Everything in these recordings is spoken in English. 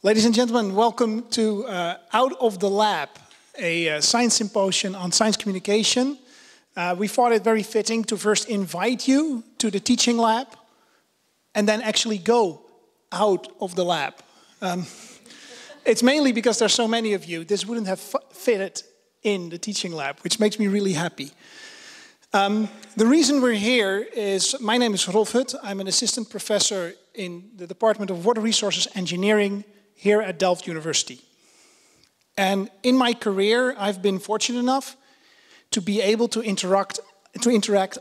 Ladies and gentlemen, welcome to Out of the Lab, a science symposium on science communication. We thought it very fitting to first invite you to the teaching lab and then actually go out of the lab. It's mainly because there's so many of you, this wouldn't have fitted in the teaching lab, which makes me really happy. The reason we're here is, my name is Rolf Hut. I'm an assistant professor in the Department of Water Resources Engineering here at Delft University. And in my career, I've been fortunate enough to be able to interact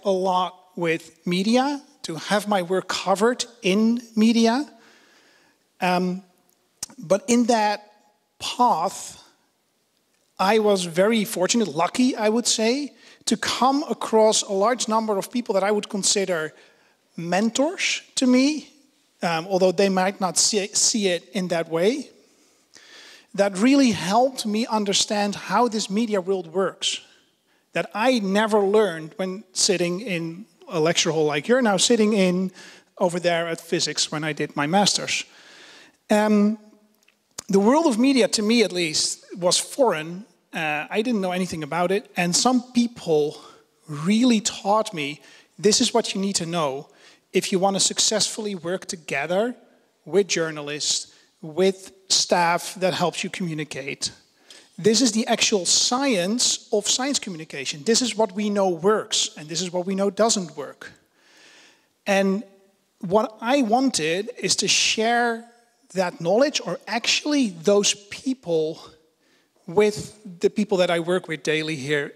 a lot with media, to have my work covered in media. But in that path, I was very fortunate, lucky, I would say, to come across a large number of people that I would consider mentors to me, although they might not see it in that way, that really helped me understand how this media world works, that I never learned when sitting in a lecture hall like you're now sitting in over there at physics when I did my master's. The world of media, to me at least, was foreign. I didn't know anything about it, and some people really taught me, this is what you need to know if you want to successfully work together with journalists, with staff that helps you communicate. This is the actual science of science communication. This is what we know works, and this is what we know doesn't work. And what I wanted is to share that knowledge, or actually those people, with the people that I work with daily here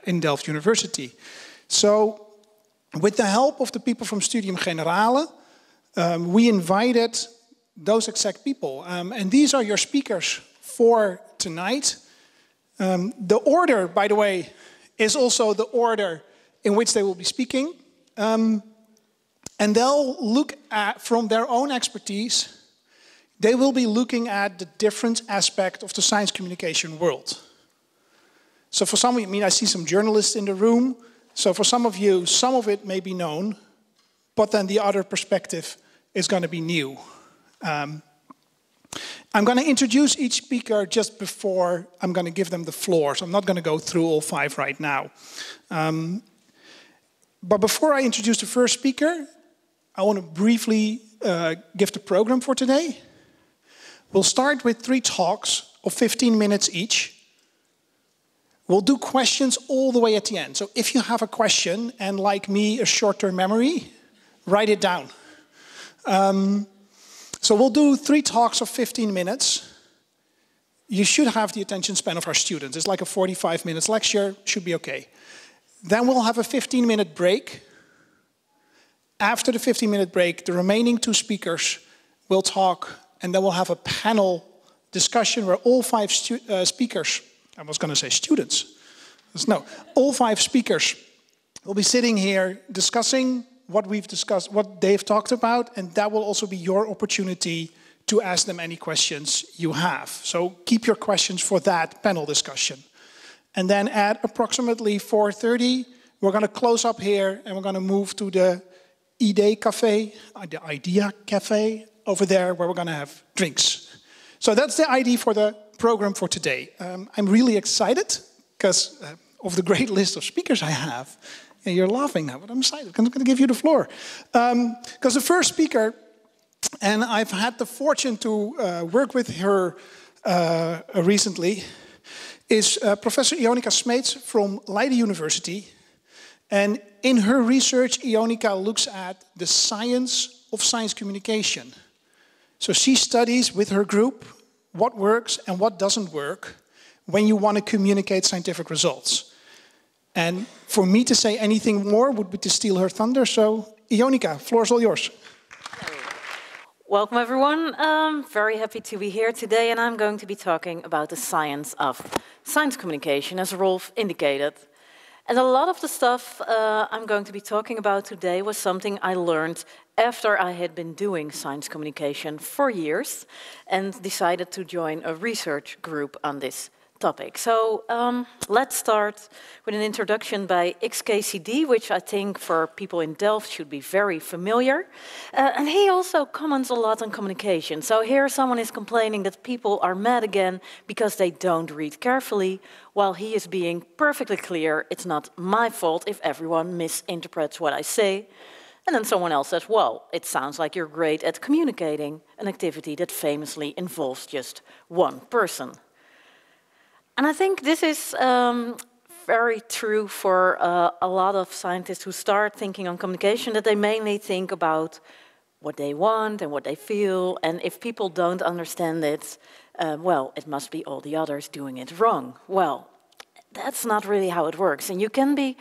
in Delft University. So, with the help of the people from Studium Generale, we invited those exact people. And these are your speakers for tonight. The order, by the way, is also the order in which they will be speaking. And they'll look at, from their own expertise, they will be looking at the different aspect of the science communication world. So for some of you, I mean, I see some journalists in the room. So for some of you, some of it may be known, but then the other perspective is going to be new. I'm going to introduce each speaker just before I'm going to give them the floor. So I'm not going to go through all 5 right now. But before I introduce the first speaker, I want to briefly give the program for today. We'll start with 3 talks of 15 minutes each. We'll do questions all the way at the end. So if you have a question, and like me, a short-term memory, write it down. So we'll do 3 talks of 15 minutes. You should have the attention span of our students. It's like a 45 minutes lecture, should be okay. Then we'll have a 15-minute break. After the 15-minute break, the remaining 2 speakers will talk, and then we'll have a panel discussion where all 5 speakers, I was going to say students, no, all 5 speakers will be sitting here discussing what we've discussed, what they've talked about, and that will also be your opportunity to ask them any questions you have. So keep your questions for that panel discussion. And then at approximately 4:30, we're going to close up here and we're going to move to the Idea Cafe over there where we're going to have drinks. So that's the idea for the program for today. I'm really excited because of the great list of speakers I have. And you're laughing now, but I'm excited. I'm going to give you the floor. Because the first speaker, and I've had the fortune to work with her recently, is Professor Ionica Smeets from Leiden University. And in her research, Ionica looks at the science of science communication. So she studies with her group what works and what doesn't work when you want to communicate scientific results. And for me to say anything more would be to steal her thunder. So, Ionica, floor is all yours. Welcome, everyone. Very happy to be here today, and I'm going to be talking about the science of science communication, as Rolf indicated. And a lot of the stuff I'm going to be talking about today was something I learned after I had been doing science communication for years and decided to join a research group on this topic. So let's start with an introduction by XKCD, which I think for people in Delft should be very familiar. And he also comments a lot on communication. So here someone is complaining that people are mad again because they don't read carefully, while he is being perfectly clear, it's not my fault if everyone misinterprets what I say. And then someone else says, well, it sounds like you're great at communicating, an activity that famously involves just one person. And I think this is very true for a lot of scientists who start thinking on communication, that they mainly think about what they want and what they feel. And if people don't understand it, well, it must be all the others doing it wrong. Well, that's not really how it works. And you can be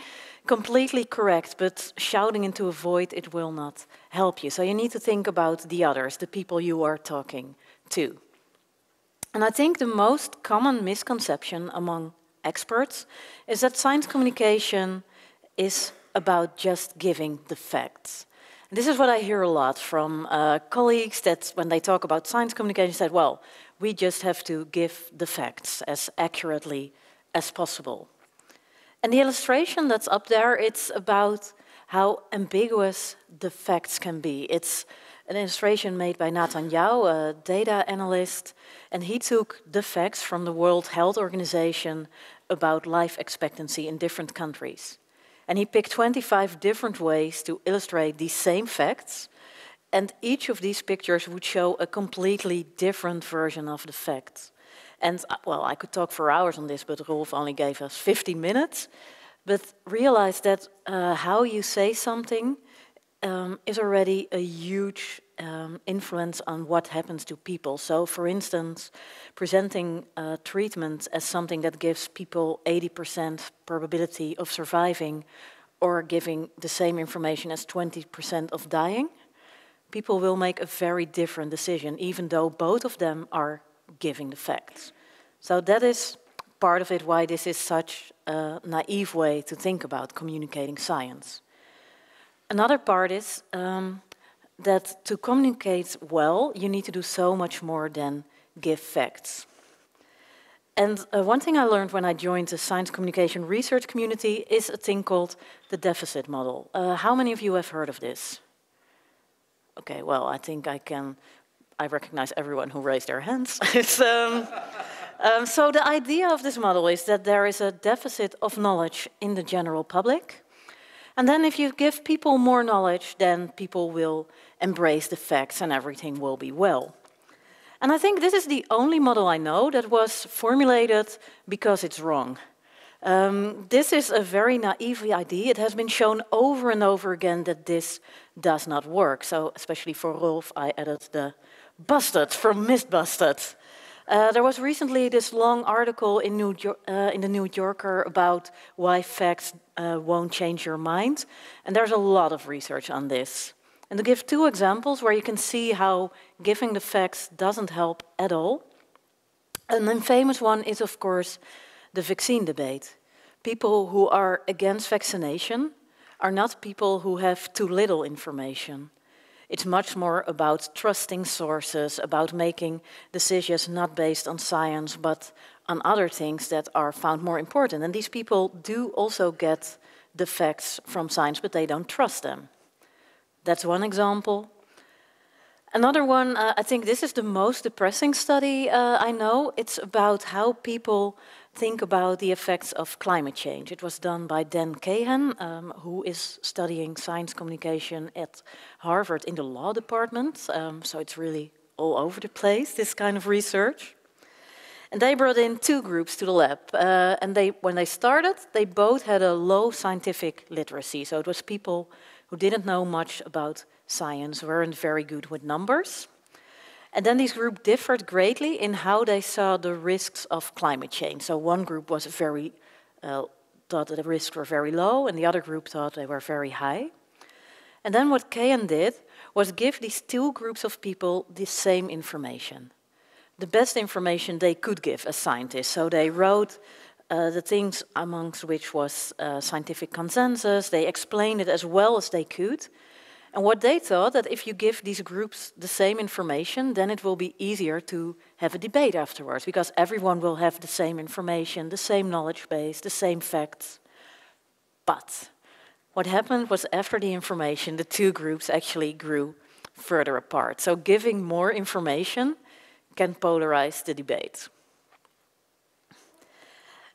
completely correct, but shouting into a void, it will not help you. So you need to think about the others, the people you are talking to. And I think the most common misconception among experts is that science communication is about just giving the facts. And this is what I hear a lot from colleagues, that when they talk about science communication, said, well, we just have to give the facts as accurately as possible. And the illustration that's up there, it's about how ambiguous the facts can be. It's an illustration made by Nathan Yao, a data analyst, and he took the facts from the World Health Organization about life expectancy in different countries. And he picked 25 different ways to illustrate these same facts, and each of these pictures would show a completely different version of the facts. And, well, I could talk for hours on this, but Rolf only gave us 15 minutes. But realize that how you say something is already a huge influence on what happens to people. So, for instance, presenting treatment as something that gives people 80% probability of surviving, or giving the same information as 20% of dying, people will make a very different decision, even though both of them are giving the facts. So that is part of it, why this is such a naive way to think about communicating science. Another part is that to communicate well, you need to do so much more than give facts. And one thing I learned when I joined the science communication research community is a thing called the deficit model. How many of you have heard of this? Okay, well, I think I recognize everyone who raised their hands. So the idea of this model is that there is a deficit of knowledge in the general public. And then if you give people more knowledge, then people will embrace the facts and everything will be well. And I think this is the only model I know that was formulated because it's wrong. This is a very naive idea. It has been shown over and over again that this does not work. So especially for Rolf, I added the busted from Mythbusted. There was recently this long article in the New Yorker about why facts won't change your mind. And there's a lot of research on this. And to give two examples where you can see how giving the facts doesn't help at all. And the famous one is, of course, the vaccine debate. People who are against vaccination are not people who have too little information. It's much more about trusting sources, about making decisions not based on science, but on other things that are found more important. And these people do also get the facts from science, but they don't trust them. That's one example. Another one, I think this is the most depressing study I know. It's about how people think about the effects of climate change. It was done by Dan Cahan, who is studying science communication at Harvard in the law department. So it's really all over the place, this kind of research. And they brought in two groups to the lab. And when they started, they both had a low scientific literacy. So it was people who didn't know much about science, weren't very good with numbers. And then this group differed greatly in how they saw the risks of climate change. So one group was thought that the risks were very low, and the other group thought they were very high. And then what Cahan did was give these two groups of people the same information. The best information they could give as scientists. So they wrote the things amongst which was scientific consensus. They explained it as well as they could. And what they thought, that if you give these groups the same information, then it will be easier to have a debate afterwards, because everyone will have the same information, the same knowledge base, the same facts. But what happened was, after the information, the two groups actually grew further apart. So giving more information can polarize the debate.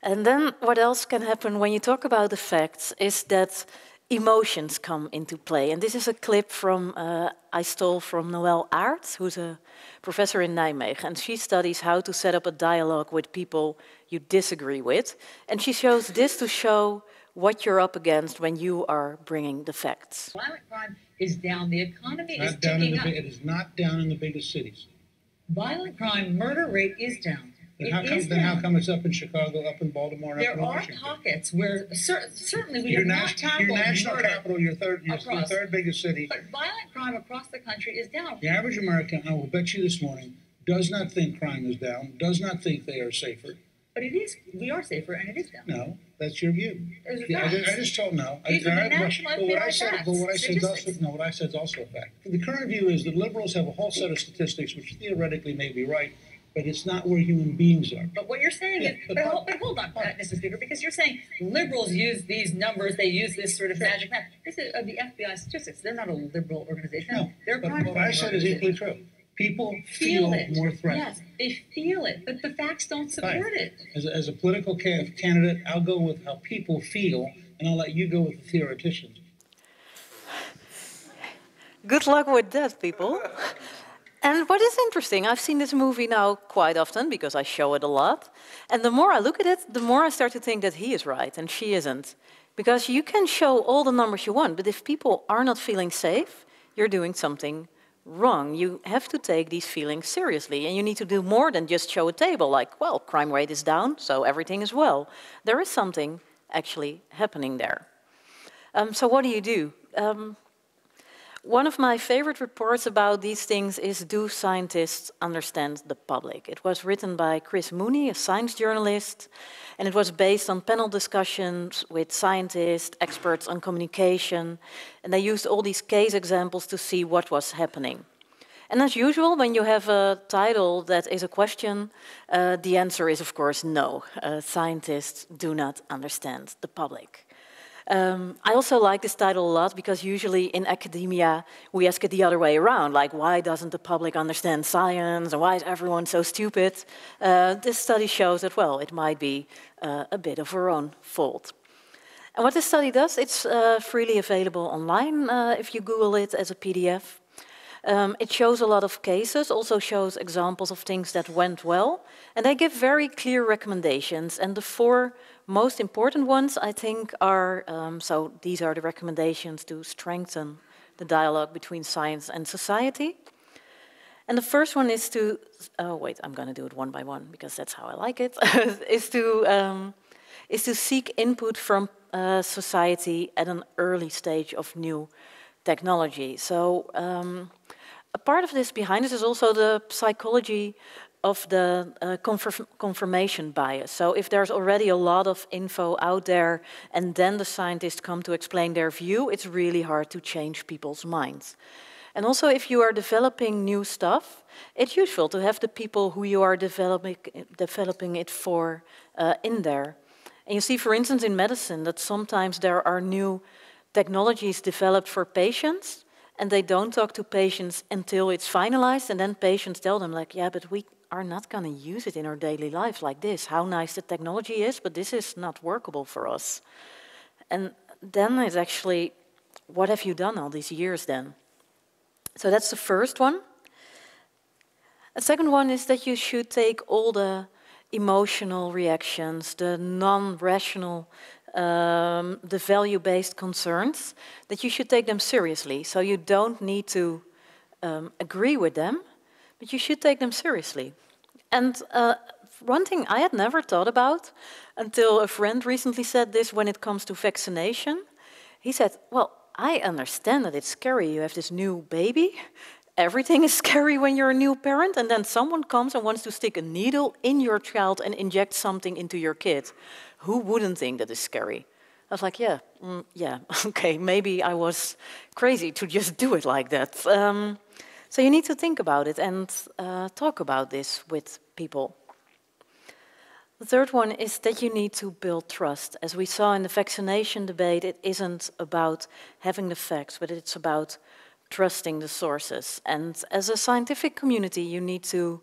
And then what else can happen when you talk about the facts is that emotions come into play. And this is a clip from, I stole from Noël Aert, who's a professor in Nijmegen. And she studies how to set up a dialogue with people you disagree with. And she shows this to show what you're up against when you are bringing the facts. Violent crime is down. The economy is ticking up. It is not down in the biggest cities. Violent crime murder rate is down. Then how come it's up in Chicago, up in Baltimore, and up in Washington? There are pockets where certainly we have not tackled your national murder capital, your third biggest city. But violent crime across the country is down. The average American, I will bet you this morning, does not think crime is down, does not think they are safer. But it is. We are safer, and it is down. No, that's your view. I just told no. These are the national what I said is also a fact. The current view is that liberals have a whole set of statistics which theoretically may be right, but it's not where human beings are. But what you're saying is, but hold on, Mr. Speaker, because you're saying liberals use these numbers, they use this sort of magic math. This is the FBI statistics. They're not a liberal organization. No, they're but what I said is equally true. People feel more threatened. Yes, they feel it, but the facts don't support it. As a political candidate, I'll go with how people feel, and I'll let you go with the theoreticians. Good luck with that, people. And what is interesting, I've seen this movie now quite often because I show it a lot. And the more I look at it, the more I start to think that he is right and she isn't. Because you can show all the numbers you want, but if people are not feeling safe, you're doing something wrong. You have to take these feelings seriously, and you need to do more than just show a table like, well, crime rate is down, so everything is well. There is something actually happening there. So what do? One of my favorite reports about these things is Do Scientists Understand the Public? It was written by Chris Mooney, a science journalist, and it was based on panel discussions with scientists, experts on communication, and they used all these case examples to see what was happening. And as usual, when you have a title that is a question, the answer is, of course, no. Scientists do not understand the public. I also like this title a lot because usually in academia we ask it the other way around, like why doesn't the public understand science and why is everyone so stupid? This study shows that, well, it might be a bit of our own fault. And what this study does, it's freely available online if you Google it as a PDF. It shows a lot of cases, also shows examples of things that went well, and they give very clear recommendations. And the four most important ones, I think, are, so these are the recommendations to strengthen the dialogue between science and society. And the first one is to, oh wait, I'm going to do it one by one because that's how I like it, is to seek input from society at an early stage of new technology. So a part of this behind this is also the psychology of the confirmation bias. So if there's already a lot of info out there and then the scientists come to explain their view, it's really hard to change people's minds. And also if you are developing new stuff, it's useful to have the people who you are developing it for in there. And you see, for instance, in medicine, that sometimes there are new technologies developed for patients, and they don't talk to patients until it's finalized, and then patients tell them, like, yeah, but we are not going to use it in our daily life like this. How nice the technology is, but this is not workable for us. And then it's actually, what have you done all these years then? So that's the first one. The second one is that you should take all the emotional reactions, the non-rational, the value-based concerns, that you should take them seriously. So you don't need to agree with them, but you should take them seriously. And one thing I had never thought about until a friend recently said this when it comes to vaccination. He said, well, I understand that it's scary. You have this new baby. Everything is scary when you're a new parent, and then someone comes and wants to stick a needle in your child and inject something into your kid. Who wouldn't think that is scary? was like, yeah, yeah, okay, maybe I was crazy to just do it like that. So you need to think about it and talk about this with people. The third one is that you need to build trust. As we saw in the vaccination debate, it isn't about having the facts, but it's about trusting the sources. And as a scientific community, you need to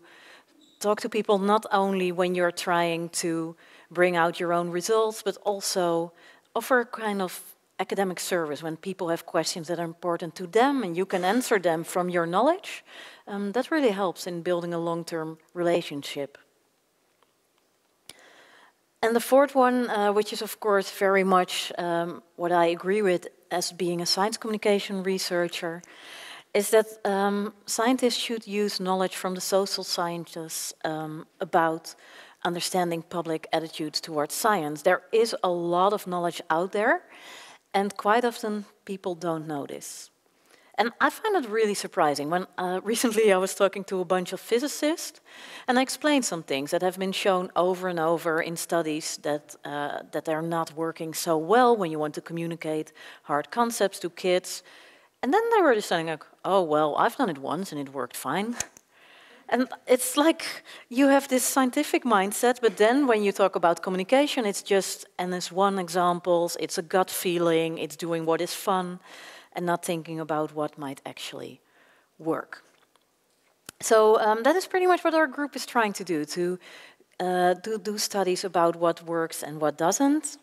talk to people not only when you're trying to bring out your own results, but also offer a kind of academic service when people have questions that are important to them and you can answer them from your knowledge. That really helps in building a long-term relationship. And the fourth one, which is of course very much what I agree with as being a science communication researcher, is that scientists should use knowledge from the social sciences about understanding public attitudes towards science. There is a lot of knowledge out there, and quite often people don't know this. And I find it really surprising. When recently I was talking to a bunch of physicists, and I explained some things that have been shown over and over in studies that they're not working so well when you want to communicate hard concepts to kids. And then they were just saying, like, oh, well, I've done it once and it worked fine. And it's like you have this scientific mindset, but then when you talk about communication, it's just NS1 examples, it's a gut feeling, it's doing what is fun, and not thinking about what might actually work. So that is pretty much what our group is trying to do do studies about what works and what doesn't.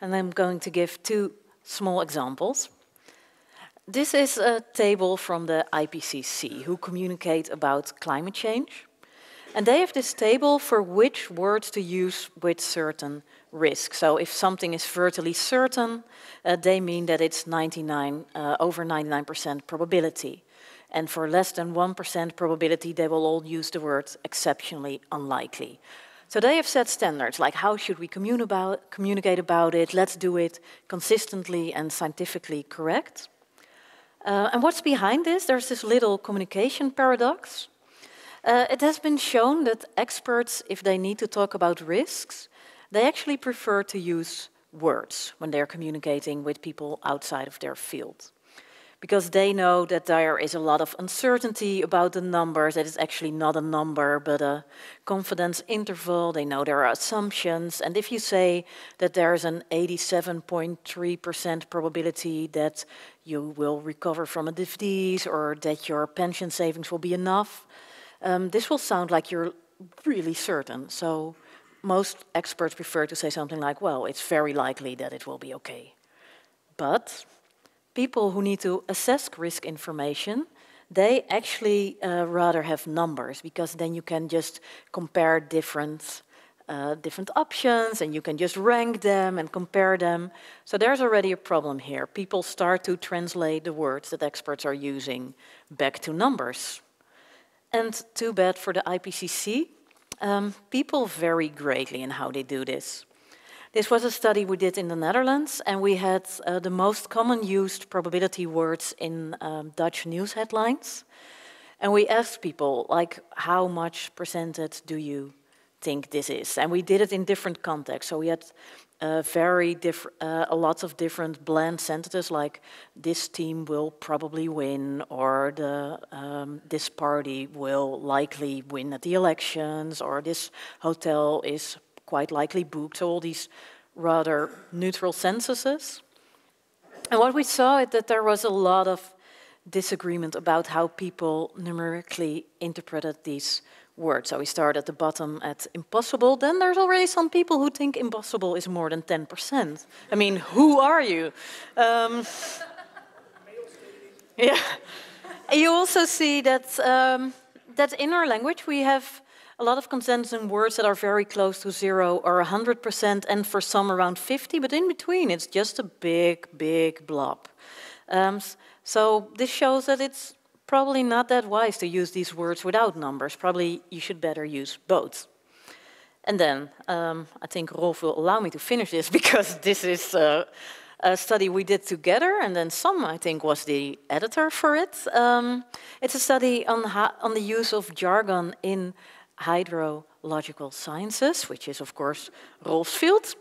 And I'm going to give two small examples. This is a table from the IPCC, who communicate about climate change. And they have this table for which words to use with certain risk. So if something is virtually certain, they mean that it's over 99% probability. And for less than 1% probability, they will all use the word exceptionally unlikely. So they have set standards, like how should we communicate about it, let's do it consistently and scientifically correct. And what's behind this? There's this little communication paradox. It has been shown that experts, if they need to talk about risks, they actually prefer to use words when they're communicating with people outside of their field. Because they know that there is a lot of uncertainty about the numbers, that it's actually not a number, but a confidence interval. They know there are assumptions. And if you say that there's an 87.3% probability that you will recover from a disease or that your pension savings will be enough, this will sound like you're really certain. So most experts prefer to say something like, well, it's very likely that it will be okay. But people who need to assess risk information, they actually rather have numbers, because then you can just compare different options and you can just rank them and compare them. So there's already a problem here. People start to translate the words that experts are using back to numbers. And too bad for the IPCC, people vary greatly in how they do this. This was a study we did in the Netherlands, and we had the most common used probability words in Dutch news headlines. And we asked people, like, how much percentage do you think this is? And we did it in different contexts. So we had lots of different bland sentences, like this team will probably win, or this party will likely win at the elections, or this hotel is quite likely booked. So all these rather neutral sentences. And what we saw is that there was a lot of disagreement about how people numerically interpreted these words. So we start at the bottom at impossible. Then there's already some people who think impossible is more than 10%. I mean, who are you? Yeah. You also see that, that in our language we have a lot of consensus in words that are very close to 0 or 100%, and for some around 50, but in between it's just a big, big blob. So this shows that it's probably not that wise to use these words without numbers. Probably you should better use both. And then, I think Rolf will allow me to finish this, because this is a study we did together, and then I think, was the editor for it. It's a study on the use of jargon in hydrological sciences, which is, of course, Rolf's field.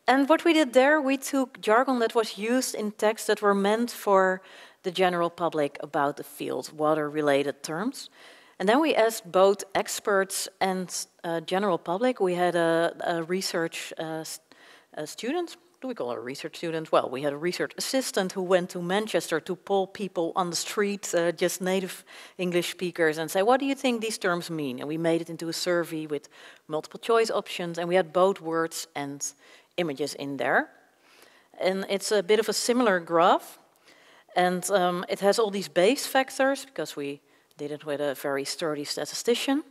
And what we did there, we took jargon that was used in texts that were meant for the general public about the field, water-related terms. And then we asked both experts and general public. We had a research student. Do we call her a research student? Well, we had a research assistant who went to Manchester to poll people on the street, just native English speakers, and say, what do you think these terms mean? And we made it into a survey with multiple choice options, and we had both words and images in there. And it's a bit of a similar graph, and it has all these base factors, because we did it with a very sturdy statistician.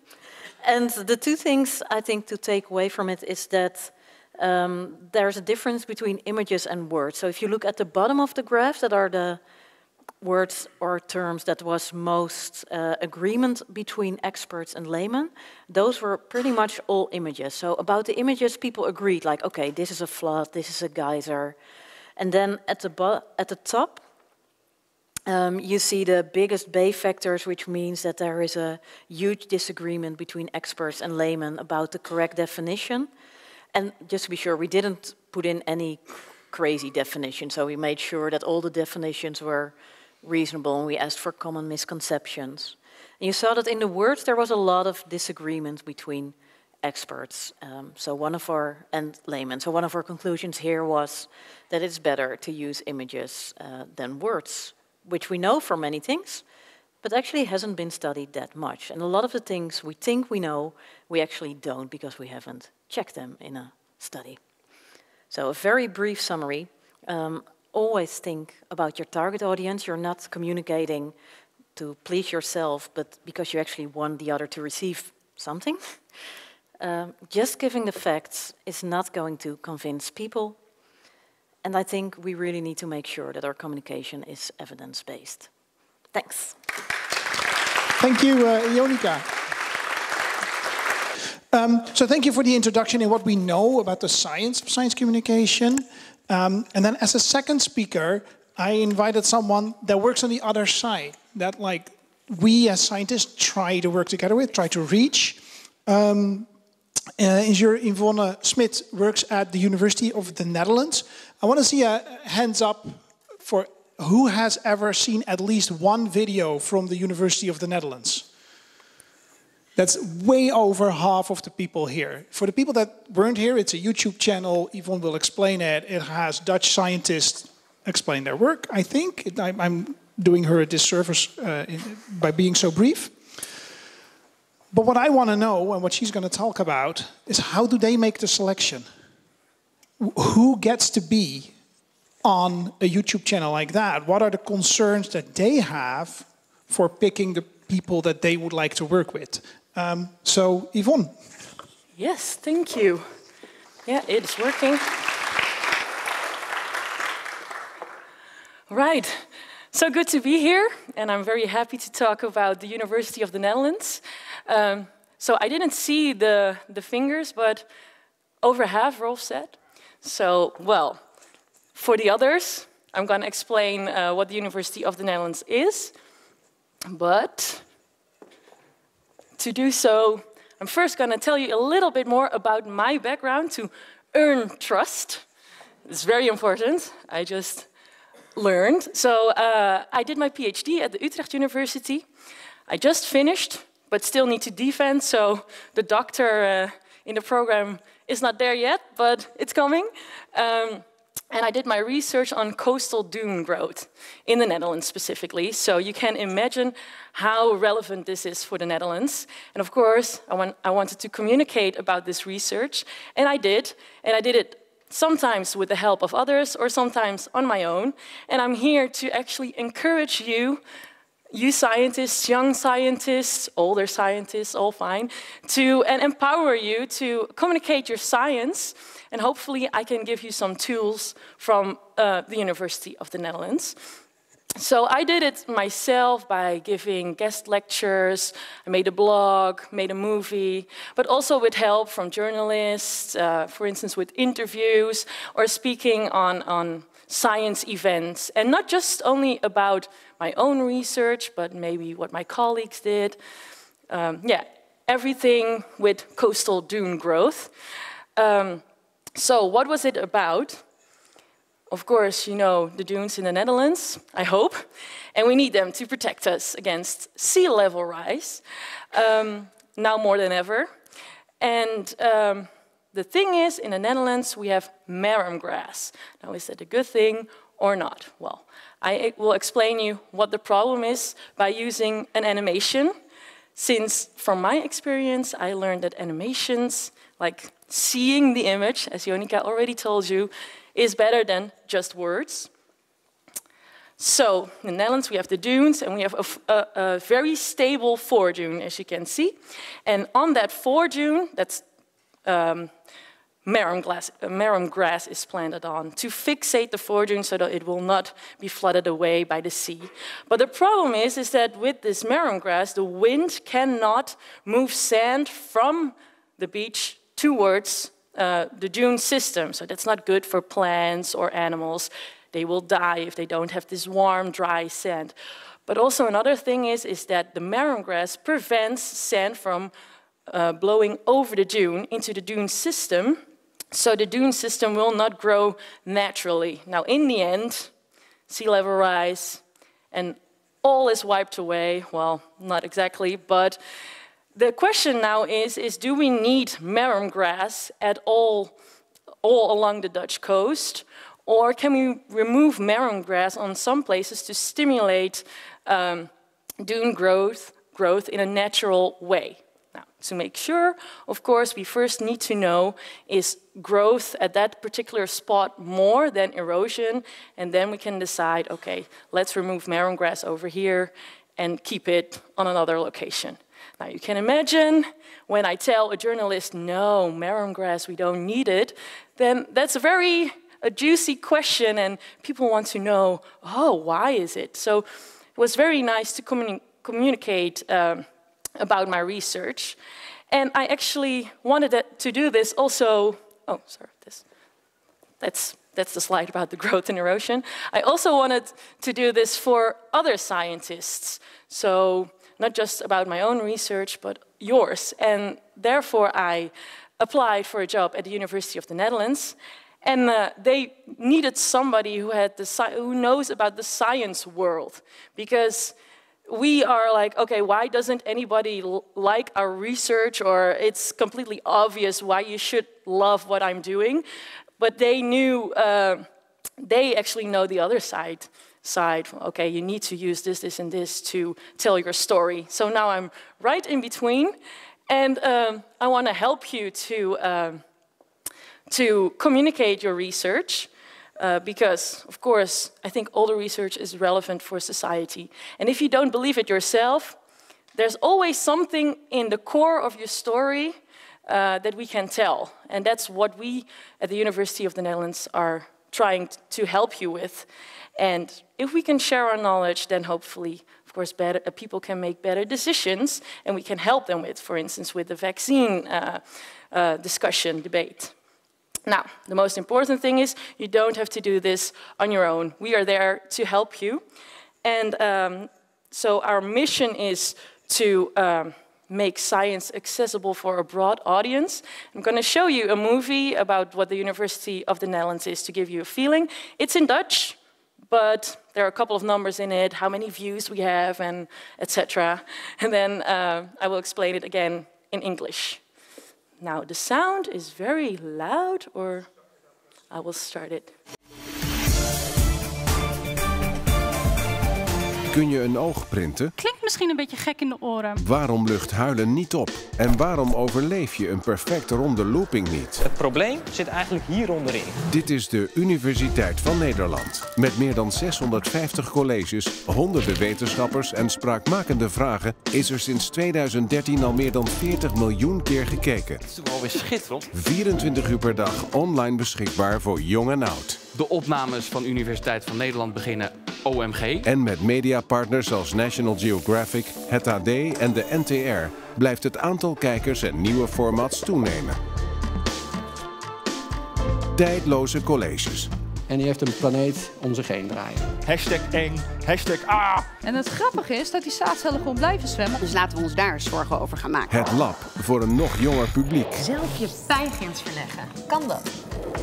And the two things I think to take away from it is that there's a difference between images and words. So if you look at the bottom of the graph, that are the words or terms that was most agreement between experts and laymen, those were pretty much all images. So about the images, people agreed, like, okay, this is a flood, this is a geyser. And then at the top, you see the biggest base factors, which means that there is a huge disagreement between experts and laymen about the correct definition. And just to be sure, we didn't put in any crazy definition, so we made sure that all the definitions were reasonable, and we asked for common misconceptions. And you saw that in the words there was a lot of disagreement between experts and laymen. So one of our conclusions here was that it's better to use images than words, which we know for many things, but actually hasn't been studied that much. And a lot of the things we think we know, we actually don't, because we haven't checked them in a study. So a very brief summary. Always think about your target audience. You're not communicating to please yourself, but because you actually want the other to receive something. Just giving the facts is not going to convince people. And I think we really need to make sure that our communication is evidence-based. Thanks. Thank you, Ionica. So thank you for the introduction in what we know about the science of science communication. And then as a second speaker, I invited someone that works on the other side, that like we as scientists try to work together with, try to reach. Yvonne Smit works at the University of the Netherlands. I want to see a hands up for who has ever seen at least one video from the University of the Netherlands. That's way over half of the people here. For the people that weren't here, it's a YouTube channel. Yvonne will explain it. It has Dutch scientists explain their work, I think. I'm doing her a disservice by being so brief. But what I want to know, and what she's going to talk about, is how do they make the selection? Who gets to be on a YouTube channel like that? What are the concerns that they have for picking the people that they would like to work with? So, Yvonne. Yes, thank you. Yeah, it's working. Right. So good to be here, and I'm very happy to talk about the University of the Netherlands. So I didn't see the fingers, but over half, Rolf said. So, well, for the others, I'm going to explain what the University of the Netherlands is. But to do so, I'm first going to tell you a little bit more about my background to earn trust. It's very important. I just learned. So I did my PhD at the Delft University. I just finished, but still need to defend. So the doctor in the program is not there yet, but it's coming. And I did my research on coastal dune growth in the Netherlands specifically. So you can imagine how relevant this is for the Netherlands. And of course, I wanted to communicate about this research, and I did. And I did it sometimes with the help of others or sometimes on my own. And I'm here to actually encourage you scientists, young scientists, older scientists, all fine, and empower you to communicate your science. And hopefully I can give you some tools from the University of the Netherlands. So I did it myself by giving guest lectures, I made a blog, made a movie, but also with help from journalists, for instance with interviews or speaking on science events. And not just only about my own research, but maybe what my colleagues did. Yeah, everything with coastal dune growth. So what was it about? Of course, you know the dunes in the Netherlands, I hope, and we need them to protect us against sea level rise, now more than ever. And the thing is, in the Netherlands, we have marram grass. Now, is that a good thing or not? Well, I will explain you what the problem is by using an animation, since from my experience, I learned that animations, like seeing the image, as Ionica already told you, is better than just words. So, in the Netherlands, we have the dunes, and we have a very stable foredune, as you can see. And on that foredune, that's marram grass is planted on to fixate the foredune so that it will not be flooded away by the sea. But the problem is that with this marram grass, the wind cannot move sand from the beach towards the dune system. So that's not good for plants or animals. They will die if they don't have this warm, dry sand. But also another thing is that the marram grass prevents sand from blowing over the dune into the dune system. So the dune system will not grow naturally. Now, in the end, sea level rise and all is wiped away. Well, not exactly, but the question now is do we need marram grass at all along the Dutch coast? Or can we remove marram grass on some places to stimulate dune growth in a natural way? Now, to make sure, of course, we first need to know, is growth at that particular spot more than erosion? And then we can decide, okay, let's remove marram grass over here and keep it on another location. Now, you can imagine when I tell a journalist, no, marram grass, we don't need it, then that's a juicy question, and people want to know, oh, why is it? So it was very nice to communicate about my research. And I actually wanted to do this also, oh, sorry, that's the slide about the growth and erosion. I also wanted to do this for other scientists. So not just about my own research, but yours. And therefore, I applied for a job at the University of the Netherlands. And they needed somebody who knows about the science world. Because we are like, okay, why doesn't anybody like our research? Or it's completely obvious why you should love what I'm doing. But they knew, they actually know the other side. Okay, you need to use this, this, and this to tell your story. So now I'm right in between, and I want to help you to communicate your research, because, of course, I think all the research is relevant for society. And if you don't believe it yourself, there's always something in the core of your story that we can tell. And that's what we at the University of the Netherlands are trying to help you with. And if we can share our knowledge, then hopefully, of course, people can make better decisions, and we can help them with, for instance, with the vaccine discussion, debate. Now, the most important thing is you don't have to do this on your own. We are there to help you. And so our mission is to make science accessible for a broad audience. I'm going to show you a movie about what the University of the Netherlands is to give you a feeling. It's in Dutch, but there are a couple of numbers in it, how many views we have, and etc. And then I will explain it again in English. Now, the sound is very loud, or I will start it. Kun je een oog printen? Klinkt misschien een beetje gek in de oren. Waarom lucht huilen niet op? En waarom overleef je een perfect ronde looping niet? Het probleem zit eigenlijk hier onderin. Dit is de Universiteit van Nederland. Met meer dan 650 colleges, honderden wetenschappers en spraakmakende vragen is er sinds 2013 al meer dan 40 miljoen keer gekeken. Het is toch alweer schitterend. 24 uur per dag online beschikbaar voor jong en oud. De opnames van Universiteit van Nederland beginnen OMG. En met mediapartners als National Geographic, het AD en de NTR blijft het aantal kijkers en nieuwe formats toenemen. Tijdloze colleges. en die heeft een planeet om zich heen draaien. Hashtag eng, hashtag ah. En het grappige is dat die zaadcellen gewoon blijven zwemmen. Dus laten we ons daar zorgen over gaan maken. Het lab voor een nog jonger publiek. Zelf je pijngrens verleggen. Kan dat?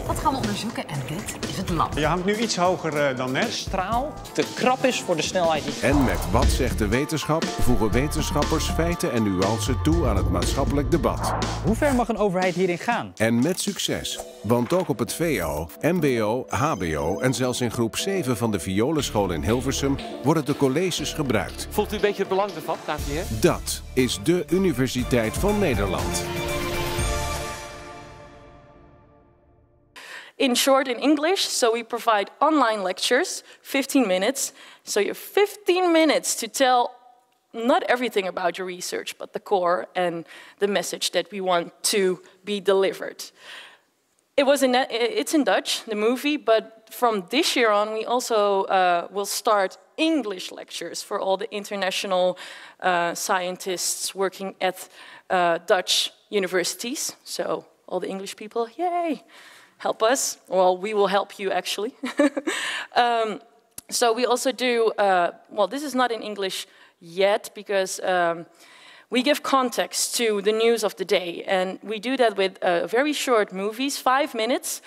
Dat gaan we onderzoeken en dit is het lab. Je hangt nu iets hoger dan net. Straal te krap is voor de snelheid die... En met Wat zegt de wetenschap voegen wetenschappers feiten en nuances toe aan het maatschappelijk debat. Hoe ver mag een overheid hierin gaan? En met succes. Want ook op het VO, MBO, HBO en zelfs in groep 7 van de Violenschool in Hilversum worden de colleges gebruikt. Voelt u een beetje het belang ervan, dames en heren? Dat is de Universiteit van Nederland. In short, in English, so we provide online lectures, 15 minutes. So you have 15 minutes to tell not everything about your research, but the core and the message that we want to be delivered. It's in Dutch, the movie, but from this year on, we also will start English lectures for all the international scientists working at Dutch universities. So all the English people, yay! Help us. Well, we will help you, actually. So we also do, well, this is not in English yet, because we give context to the news of the day. And we do that with very short movies, 5 minutes.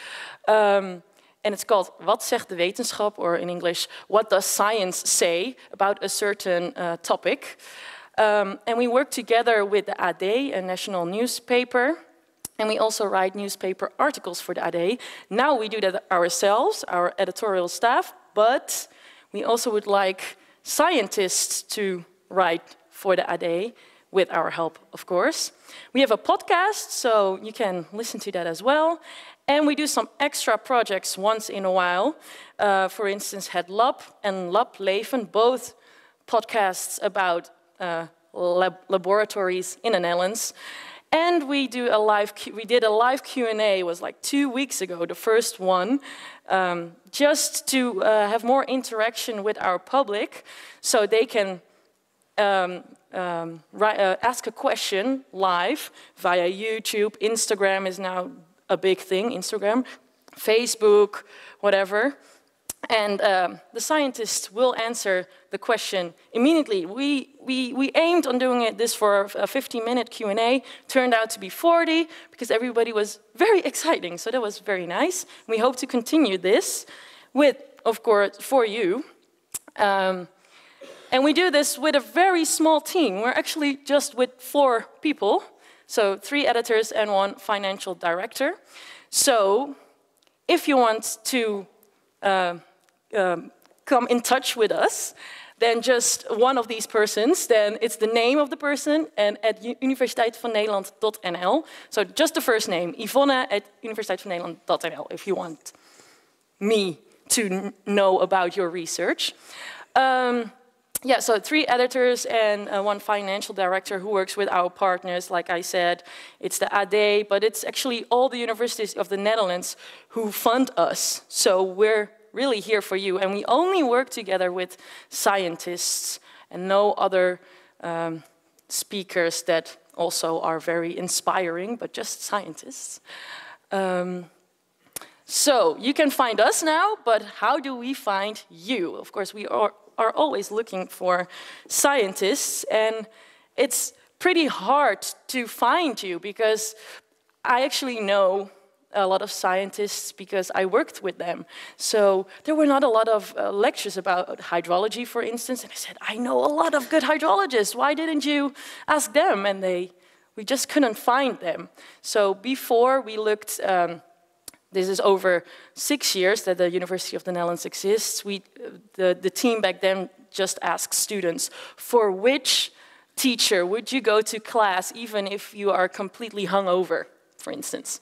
And it's called Wat zegt de wetenschap, or in English, What does science say about a certain topic? And we work together with the AD, a national newspaper. And we also write newspaper articles for the AD. Now we do that ourselves, our editorial staff, but we also would like scientists to write for the AD, with our help, of course. We have a podcast, so you can listen to that as well. And we do some extra projects once in a while. For instance, Het Lab and Lab Leven, both podcasts about laboratories in the Netherlands. And we did a live Q&A, it was like 2 weeks ago, the first one, just to have more interaction with our public, so they can ask a question live via YouTube. Instagram is now a big thing, Instagram, Facebook, whatever. And the scientists will answer the question immediately. We aimed on doing this for a 15-minute Q&A. Turned out to be 40, because everybody was very exciting. So that was very nice. We hope to continue this with, of course, for you. And we do this with a very small team. We're actually just with 4 people. So 3 editors and 1 financial director. So if you want to come in touch with us, then just one of these persons, then it's the name of the person and at universiteitvannederland.nl. So just the first name, Yvonne at universiteitvannederland.nl, if you want me to know about your research. Yeah, so 3 editors and 1 financial director who works with our partners. Like I said, it's the AD, but it's actually all the universities of the Netherlands who fund us. So we're really here for you. And we only work together with scientists and no other speakers that also are very inspiring, but just scientists. So you can find us now, but how do we find you? Of course, we are always looking for scientists, and it's pretty hard to find you, because I actually know a lot of scientists because I worked with them. So there were not a lot of lectures about hydrology, for instance, and I said, I know a lot of good hydrologists, why didn't you ask them? And we just couldn't find them. So before we looked, this is over 6 years that the University of the Netherlands exists. The team back then just asked students, for which teacher would you go to class even if you are completely hungover, for instance?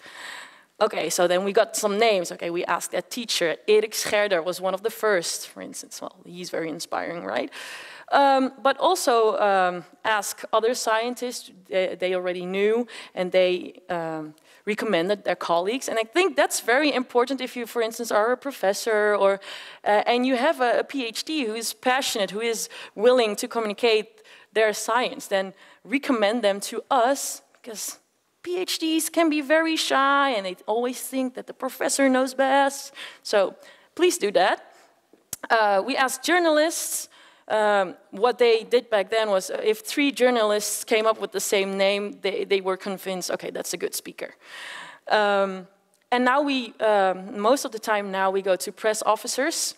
Okay, so then we got some names. Okay, we asked that teacher. Erik Scherder was one of the first, for instance. Well, he's very inspiring, right? But also ask other scientists they already knew, and they recommended their colleagues. And I think that's very important if you, for instance, are a professor or and you have a PhD who is passionate, who is willing to communicate their science, then recommend them to us, because PhDs can be very shy and they always think that the professor knows best. So please do that. We asked journalists. What they did back then was if 3 journalists came up with the same name, they were convinced, okay, that's a good speaker. And now most of the time now we go to press officers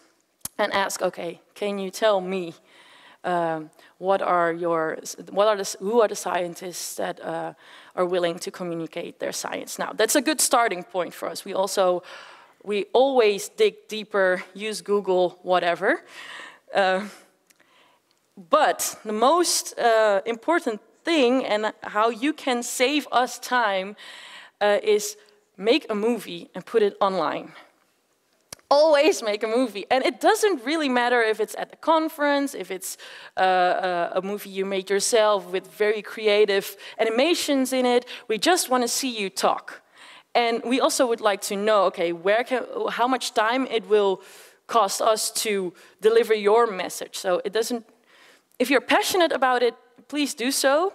and ask, okay, can you tell me who are the scientists that are willing to communicate their science? Now, that's a good starting point for us. We always dig deeper, use Google, whatever. But the most important thing and how you can save us time is make a movie and put it online. Always make a movie. And it doesn't really matter if it's at a conference, if it's a movie you made yourself with very creative animations in it. We just want to see you talk. And we also would like to know, okay, how much time it will cost us to deliver your message. So it doesn't, if you're passionate about it, please do so.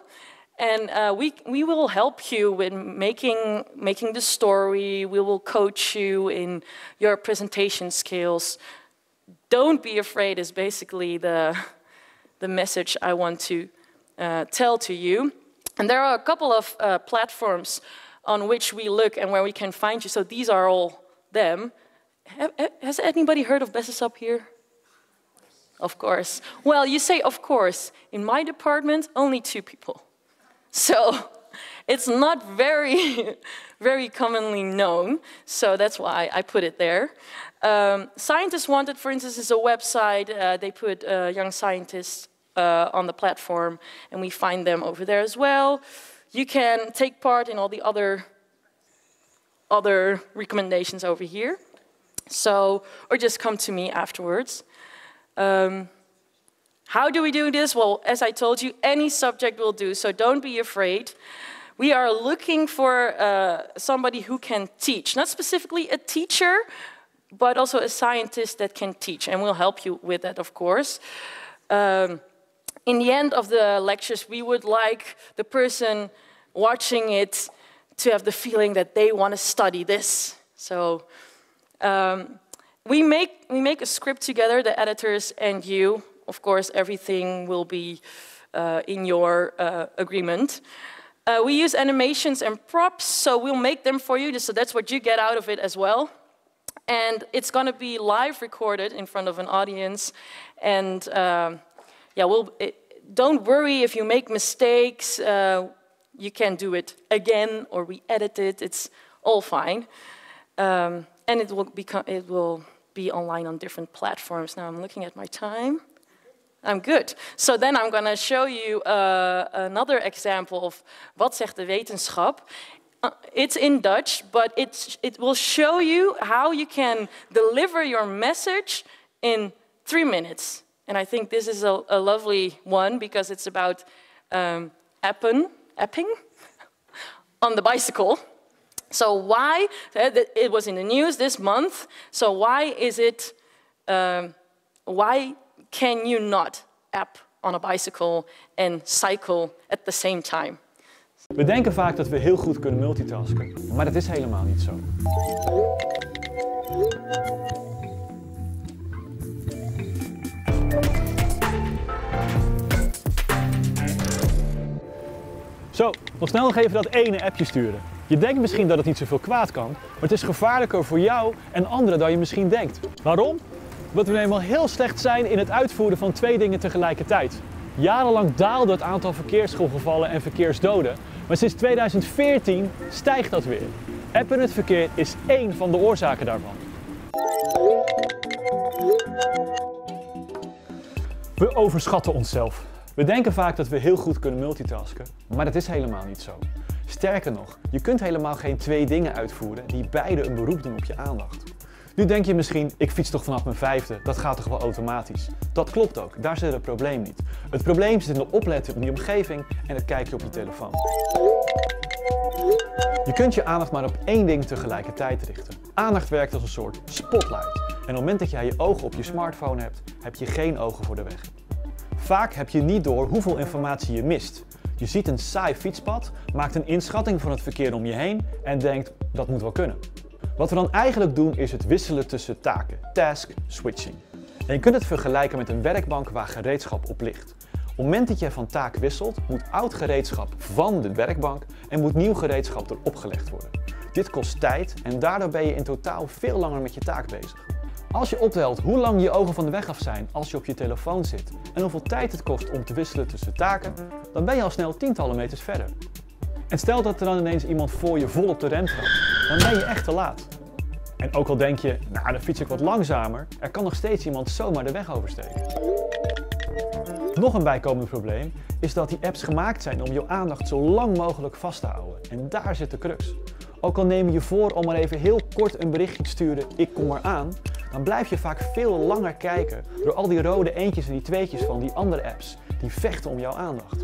And we will help you with making the story. We will coach you in your presentation skills. Don't be afraid is basically the message I want to tell to you. And there are a couple of platforms on which we look and where we can find you. So these are all them. Has anybody heard of Besses Up here? Of course. Well, you say of course. In my department, only 2 people. So it's not very, very commonly known. So that's why I put it there. Scientists Wanted, for instance, is a website. They put young scientists on the platform, and we find them over there as well. You can take part in all the other recommendations over here. So, or just come to me afterwards. How do we do this? Well, as I told you, any subject will do, so don't be afraid. We are looking for somebody who can teach. Not specifically a teacher, but also a scientist that can teach, and we'll help you with that, of course. In the end of the lectures, we would like the person watching it to have the feeling that they want to study this. So we make a script together, the editors and you. Of course, everything will be in your agreement. We use animations and props, so we'll make them for you, so that's what you get out of it as well. And it's going to be live recorded in front of an audience. And don't worry if you make mistakes. You can do it again or re-edit it. It's all fine. And it will be online on different platforms. Now I'm looking at my time. I'm good. So then I'm going to show you another example of wat zegt de wetenschap. It's in Dutch, but it will show you how you can deliver your message in 3 minutes. And I think this is a lovely one because it's about apping on the bicycle. So why, it was in the news this month, so why is it, why can you not app on a bicycle and cycle at the same time? We denken vaak dat we heel goed kunnen multitasken, maar dat is helemaal niet zo. Zo, nog snel nog even dat ene appje sturen. Je denkt misschien dat het niet zoveel kwaad kan, maar het is gevaarlijker voor jou en anderen dan je misschien denkt. Waarom? Omdat we eenmaal heel slecht zijn in het uitvoeren van 2 dingen tegelijkertijd. Jarenlang daalde het aantal verkeersongevallen en verkeersdoden, maar sinds 2014 stijgt dat weer. Appen in het verkeer is 1 van de oorzaken daarvan. We overschatten onszelf. We denken vaak dat we heel goed kunnen multitasken, maar dat is helemaal niet zo. Sterker nog, je kunt helemaal geen 2 dingen uitvoeren die beide een beroep doen op je aandacht. Nu denk je misschien, ik fiets toch vanaf mijn 5e, dat gaat toch wel automatisch. Dat klopt ook, daar zit het probleem niet. Het probleem zit in de opletten op die omgeving en het kijkje op je telefoon. Je kunt je aandacht maar op 1 ding tegelijkertijd richten. Aandacht werkt als een soort spotlight. En op het moment dat jij je ogen op je smartphone hebt, heb je geen ogen voor de weg. Vaak heb je niet door hoeveel informatie je mist. Je ziet een saai fietspad, maakt een inschatting van het verkeer om je heen en denkt, dat moet wel kunnen. Wat we dan eigenlijk doen is het wisselen tussen taken, task switching. En je kunt het vergelijken met een werkbank waar gereedschap op ligt. Op het moment dat je van taak wisselt, moet oud gereedschap van de werkbank en moet nieuw gereedschap erop gelegd worden. Dit kost tijd en daardoor ben je in totaal veel langer met je taak bezig. Als je optelt hoe lang je ogen van de weg af zijn als je op je telefoon zit en hoeveel tijd het kost om te wisselen tussen taken, dan ben je al snel tientallen meters verder. En stel dat er dan ineens iemand voor je vol op de rem trapt, dan ben je echt te laat. En ook al denk je, nou dan fiets ik wat langzamer, er kan nog steeds iemand zomaar de weg oversteken. Nog een bijkomend probleem is dat die apps gemaakt zijn om jouw aandacht zo lang mogelijk vast te houden. En daar zit de crux. Ook al neem je je voor om maar even heel kort een berichtje te sturen, ik kom eraan, dan blijf je vaak veel langer kijken door al die rode eentjes en die tweetjes van die andere apps die vechten om jouw aandacht.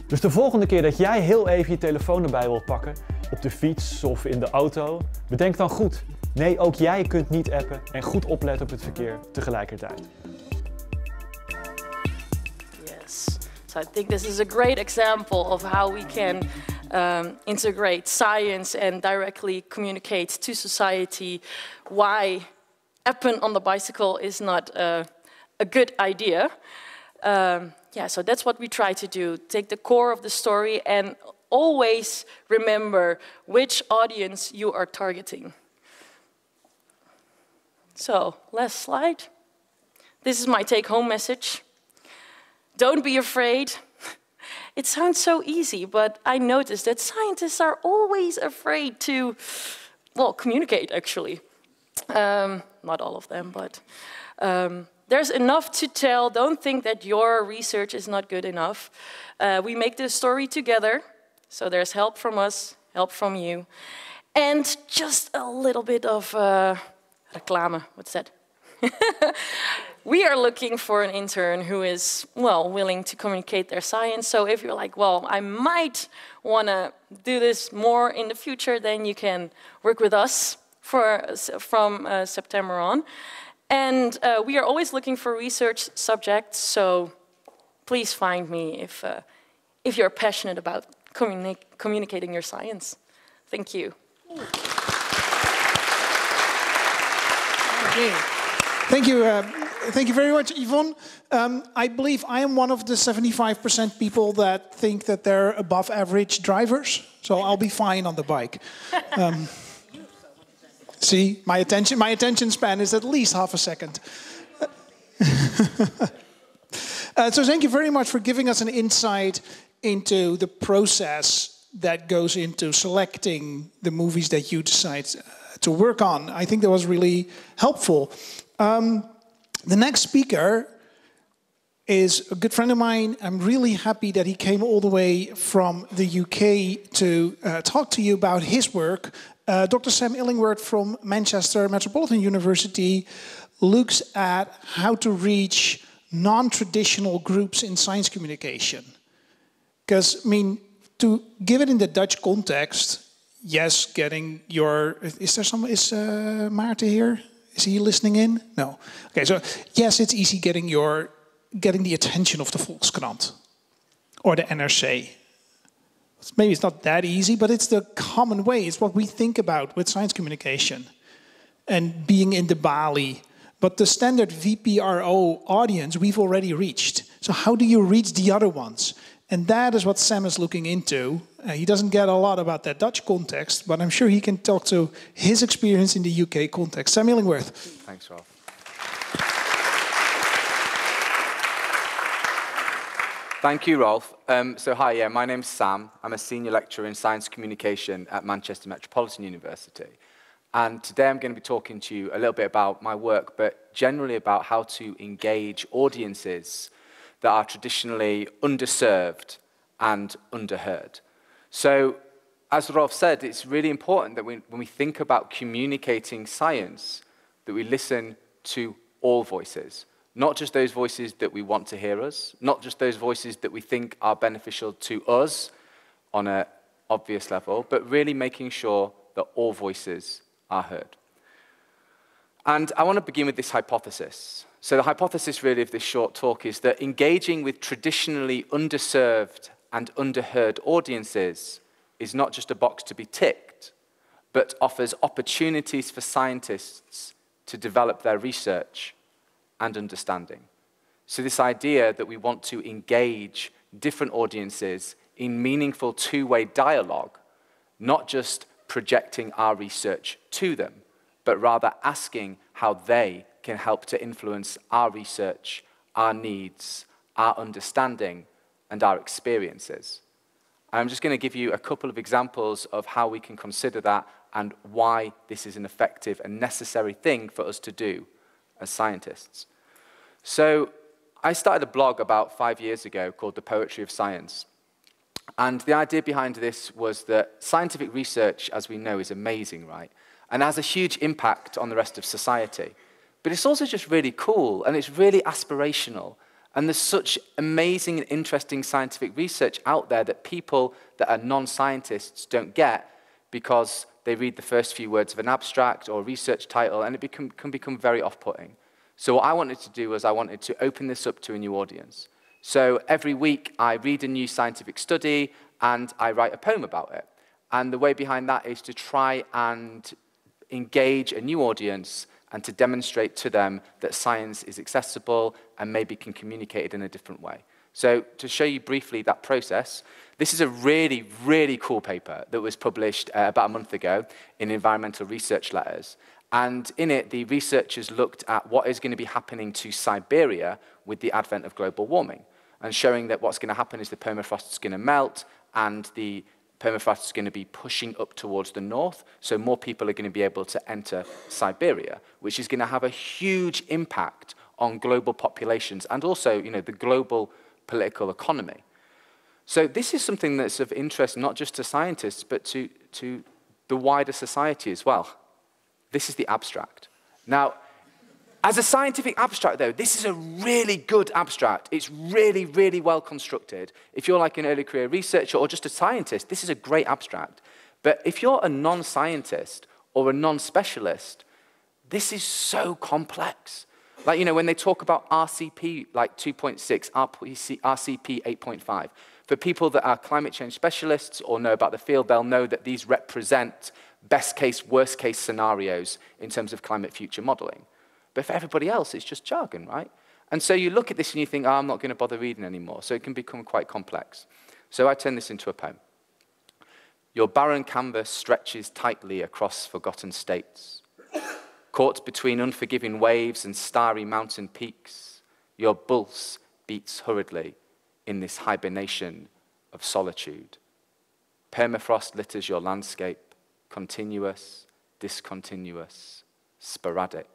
Dus de volgende keer dat jij heel even je telefoon erbij wilt pakken, op de fiets of in de auto, bedenk dan goed. Nee, ook jij kunt niet appen en goed opletten op het verkeer tegelijkertijd. Yes, so I think this is a great example of how we can integrate science and directly communicate to society why appen on the bicycle is not a good idea. Yeah, so that's what we try to do. Take the core of the story and always remember which audience you are targeting. So, last slide. This is my take-home message. Don't be afraid. It sounds so easy, but I noticed that scientists are always afraid to, well, communicate actually. Not all of them, but there's enough to tell. Don't think that your research is not good enough. We make the story together, so there's help from us, help from you. And just a little bit of reclame, what's that? We are looking for an intern who is, well, willing to communicate their science. So if you're like, well, I might want to do this more in the future, then you can work with us from September on. And we are always looking for research subjects, so please find me if you're passionate about communicating your science. Thank you. Okay. Thank you very much, Yvonne. I believe I am one of the 75% people that think that they're above average drivers, so I'll be fine on the bike. See, my attention span is at least half a second. So thank you very much for giving us an insight into the process that goes into selecting the movies that you decide to work on. I think that was really helpful. The next speaker is a good friend of mine. I'm really happy that he came all the way from the UK to talk to you about his work. Dr. Sam Illingworth from Manchester Metropolitan University looks at how to reach non-traditional groups in science communication. Because, I mean, to give it in the Dutch context, yes, getting your... Is Maarten here? Is he listening in? No. Okay, so yes, it's easy getting the attention of the Volkskrant or the NRC. Maybe it's not that easy, but it's the common way. It's what we think about with science communication and being in the Bali. But the standard VPRO audience we've already reached. So how do you reach the other ones? And that is what Sam is looking into. He doesn't get a lot about that Dutch context, but I'm sure he can talk to his experience in the UK context. Sam Illingworth. Thanks, Rolf. Thank you, Rolf. So hi, yeah, my name's Sam. I'm a senior lecturer in science communication at Manchester Metropolitan University. And today I'm going to be talking to you a little bit about my work, but generally about how to engage audiences that are traditionally underserved and underheard. So, as Rolf said, it's really important that when we think about communicating science, that we listen to all voices, not just those voices that we want to hear us, not just those voices that we think are beneficial to us on an obvious level, but really making sure that all voices are heard. And I want to begin with this hypothesis. So the hypothesis really of this short talk is that engaging with traditionally underserved and underheard audiences is not just a box to be ticked, but offers opportunities for scientists to develop their research and understanding. So this idea that we want to engage different audiences in meaningful two-way dialogue, not just projecting our research to them, but rather asking how they can help to influence our research, our needs, our understanding, and our experiences. I'm just going to give you a couple of examples of how we can consider that and why this is an effective and necessary thing for us to do as scientists. So I started a blog about 5 years ago called The Poetry of Science. And the idea behind this was that scientific research, as we know, is amazing, right? And has a huge impact on the rest of society. But it's also just really cool, and it's really aspirational. And there's such amazing and interesting scientific research out there that people that are non-scientists don't get because they read the first few words of an abstract or a research title, and it can become very off-putting. So what I wanted to do was I wanted to open this up to a new audience. So every week I read a new scientific study and I write a poem about it. And the way behind that is to try and engage a new audience and to demonstrate to them that science is accessible and maybe can communicate it in a different way. So to show you briefly that process, this is a really, really cool paper that was published about a month ago in Environmental Research Letters. And in it, the researchers looked at what is going to be happening to Siberia with the advent of global warming, and showing that what's going to happen is the permafrost is going to melt and the permafrost is going to be pushing up towards the north, so more people are going to be able to enter Siberia, which is going to have a huge impact on global populations and also, you know, the global political economy. So this is something that's of interest not just to scientists, but to the wider society as well. This is the abstract. Now, as a scientific abstract, though, this is a really good abstract. It's really, really well constructed. If you're like an early career researcher or just a scientist, this is a great abstract. But if you're a non-scientist or a non-specialist, this is so complex. Like, you know, when they talk about RCP, like 2.6, RCP 8.5, for people that are climate change specialists or know about the field, they'll know that these represent best case, worst case scenarios in terms of climate future modeling. But for everybody else, it's just jargon, right? And so you look at this and you think, oh, I'm not going to bother reading anymore. So it can become quite complex. So I turn this into a poem. Your barren canvas stretches tightly across forgotten states. Caught between unforgiving waves and starry mountain peaks, your pulse beats hurriedly in this hibernation of solitude. Permafrost litters your landscape, continuous, discontinuous, sporadic.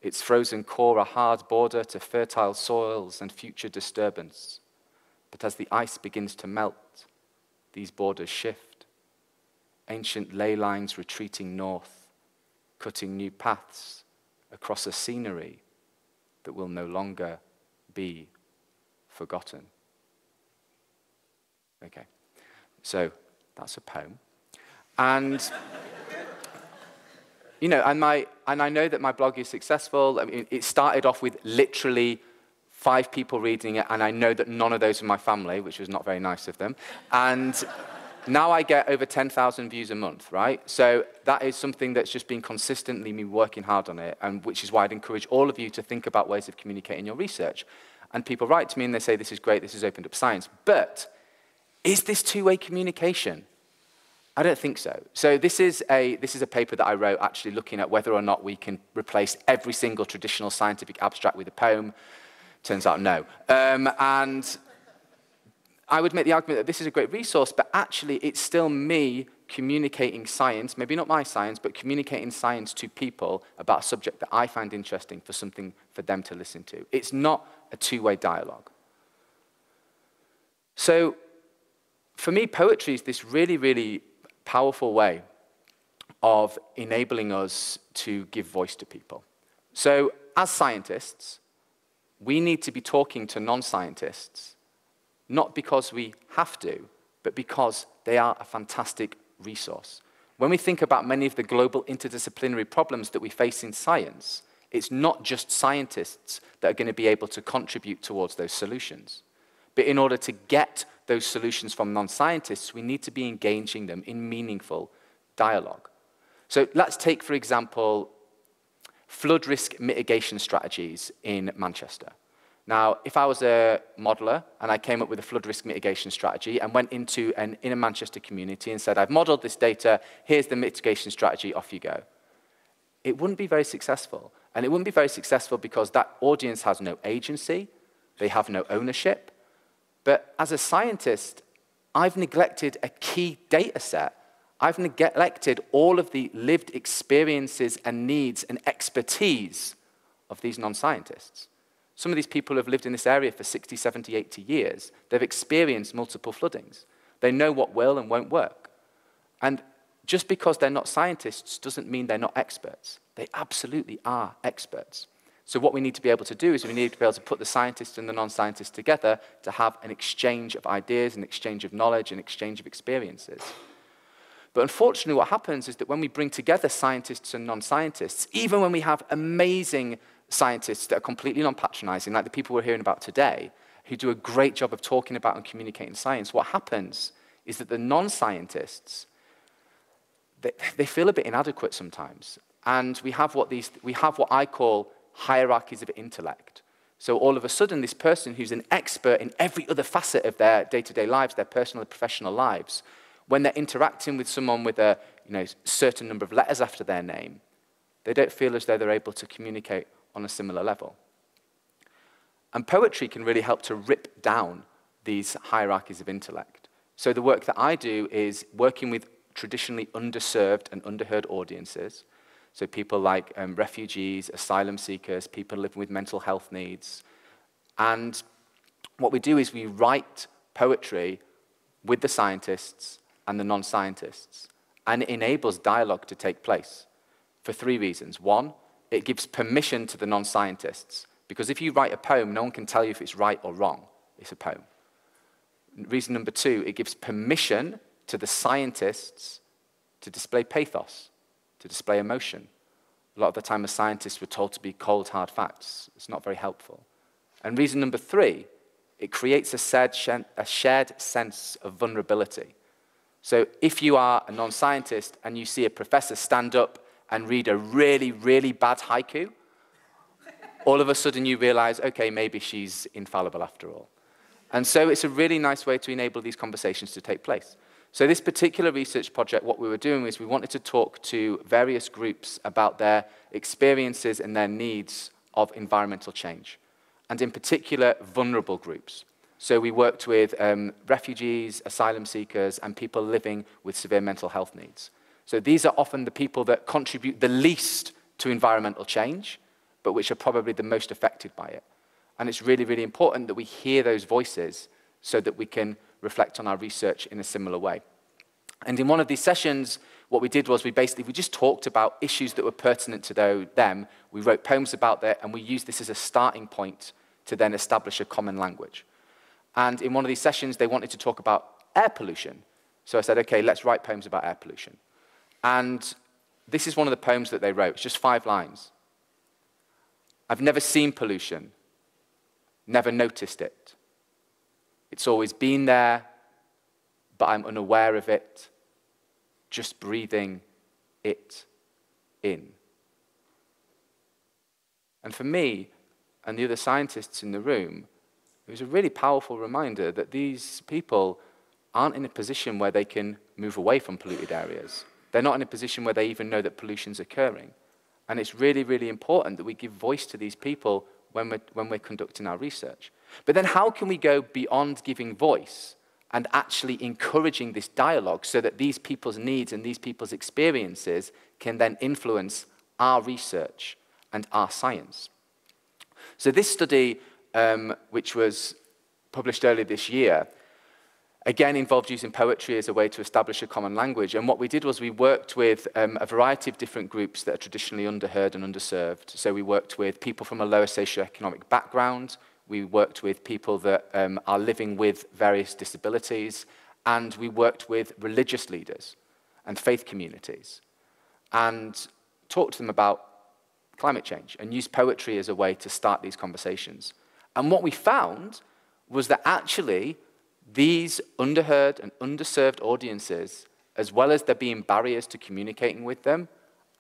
Its frozen core a hard border to fertile soils and future disturbance. But as the ice begins to melt, these borders shift. Ancient ley lines retreating north, cutting new paths across a scenery that will no longer be forgotten. Okay, so that's a poem. And you know, and I know that my blog is successful. I mean, it started off with literally 5 people reading it, and I know that none of those are my family, which was not very nice of them. And now I get over 10,000 views a month, right? So that is something that's just been consistently me working hard on it, and which is why I'd encourage all of you to think about ways of communicating your research. And people write to me and they say, this is great, this has opened up science. But is this two-way communication? I don't think so. So this is a paper that I wrote actually looking at whether or not we can replace every single traditional scientific abstract with a poem. Turns out no. And I would make the argument that this is a great resource, but actually it's still me communicating science, maybe not my science, but communicating science to people about a subject that I find interesting for something for them to listen to. It's not a two-way dialogue. So for me, poetry is this really, really powerful way of enabling us to give voice to people. So as scientists, we need to be talking to non-scientists, not because we have to, but because they are a fantastic resource. When we think about many of the global interdisciplinary problems that we face in science, it's not just scientists that are going to be able to contribute towards those solutions. But in order to get those solutions from non-scientists, we need to be engaging them in meaningful dialogue. So let's take, for example, flood risk mitigation strategies in Manchester. Now, if I was a modeler and I came up with a flood risk mitigation strategy and went into an inner Manchester community and said, I've modeled this data, here's the mitigation strategy, off you go, it wouldn't be very successful. And it wouldn't be very successful because that audience has no agency, they have no ownership. But as a scientist, I've neglected a key data set. I've neglected all of the lived experiences and needs and expertise of these non-scientists. Some of these people have lived in this area for 60, 70, 80 years. They've experienced multiple floodings. They know what will and won't work. And just because they're not scientists doesn't mean they're not experts. They absolutely are experts. So what we need to be able to do is we need to be able to put the scientists and the non-scientists together to have an exchange of ideas, an exchange of knowledge, an exchange of experiences. But unfortunately, what happens is that when we bring together scientists and non-scientists, even when we have amazing scientists that are completely non-patronizing, like the people we're hearing about today, who do a great job of talking about and communicating science, what happens is that the non-scientists, they feel a bit inadequate sometimes. And we have what I call hierarchies of intellect. So all of a sudden, this person who's an expert in every other facet of their day-to-day lives, their personal and professional lives, when they're interacting with someone with a certain number of letters after their name, they don't feel as though they're able to communicate on a similar level. And poetry can really help to rip down these hierarchies of intellect. So the work that I do is working with traditionally underserved and underheard audiences, so people like refugees, asylum seekers, people living with mental health needs. And what we do is we write poetry with the scientists and the non-scientists, and it enables dialogue to take place for 3 reasons. 1, it gives permission to the non-scientists, because if you write a poem, no one can tell you if it's right or wrong. It's a poem. Reason number 2, it gives permission to the scientists to display pathos, to display emotion. A lot of the time, as scientists, we're told to be cold, hard facts. It's not very helpful. And reason number 3, it creates a shared sense of vulnerability. So if you are a non-scientist and you see a professor stand up and read a really, really bad haiku, all of a sudden you realize, okay, maybe she's infallible after all. And so it's a really nice way to enable these conversations to take place. So this particular research project, what we were doing is we wanted to talk to various groups about their experiences and their needs of environmental change, and in particular, vulnerable groups. So we worked with refugees, asylum seekers, and people living with severe mental health needs. So these are often the people that contribute the least to environmental change, but which are probably the most affected by it. And it's really, really important that we hear those voices so that we can reflect on our research in a similar way. And in one of these sessions, what we did was we just talked about issues that were pertinent to them. We wrote poems about that, and we used this as a starting point to then establish a common language. And in one of these sessions, they wanted to talk about air pollution. So I said, okay, let's write poems about air pollution. And this is one of the poems that they wrote. It's just 5 lines. I've never seen pollution, never noticed it. It's always been there, but I'm unaware of it, just breathing it in. And for me and the other scientists in the room, it was a really powerful reminder that these people aren't in a position where they can move away from polluted areas. They're not in a position where they even know that pollution's occurring. And it's really, really important that we give voice to these people when we're conducting our research. But then how can we go beyond giving voice and actually encouraging this dialogue so that these people's needs and these people's experiences can then influence our research and our science? So this study, which was published earlier this year, again involved using poetry as a way to establish a common language. And what we did was we worked with a variety of different groups that are traditionally underheard and underserved. So we worked with people from a lower socioeconomic background. We worked with people that are living with various disabilities. And we worked with religious leaders and faith communities and talked to them about climate change and used poetry as a way to start these conversations. And what we found was that actually these underheard and underserved audiences, as well as there being barriers to communicating with them,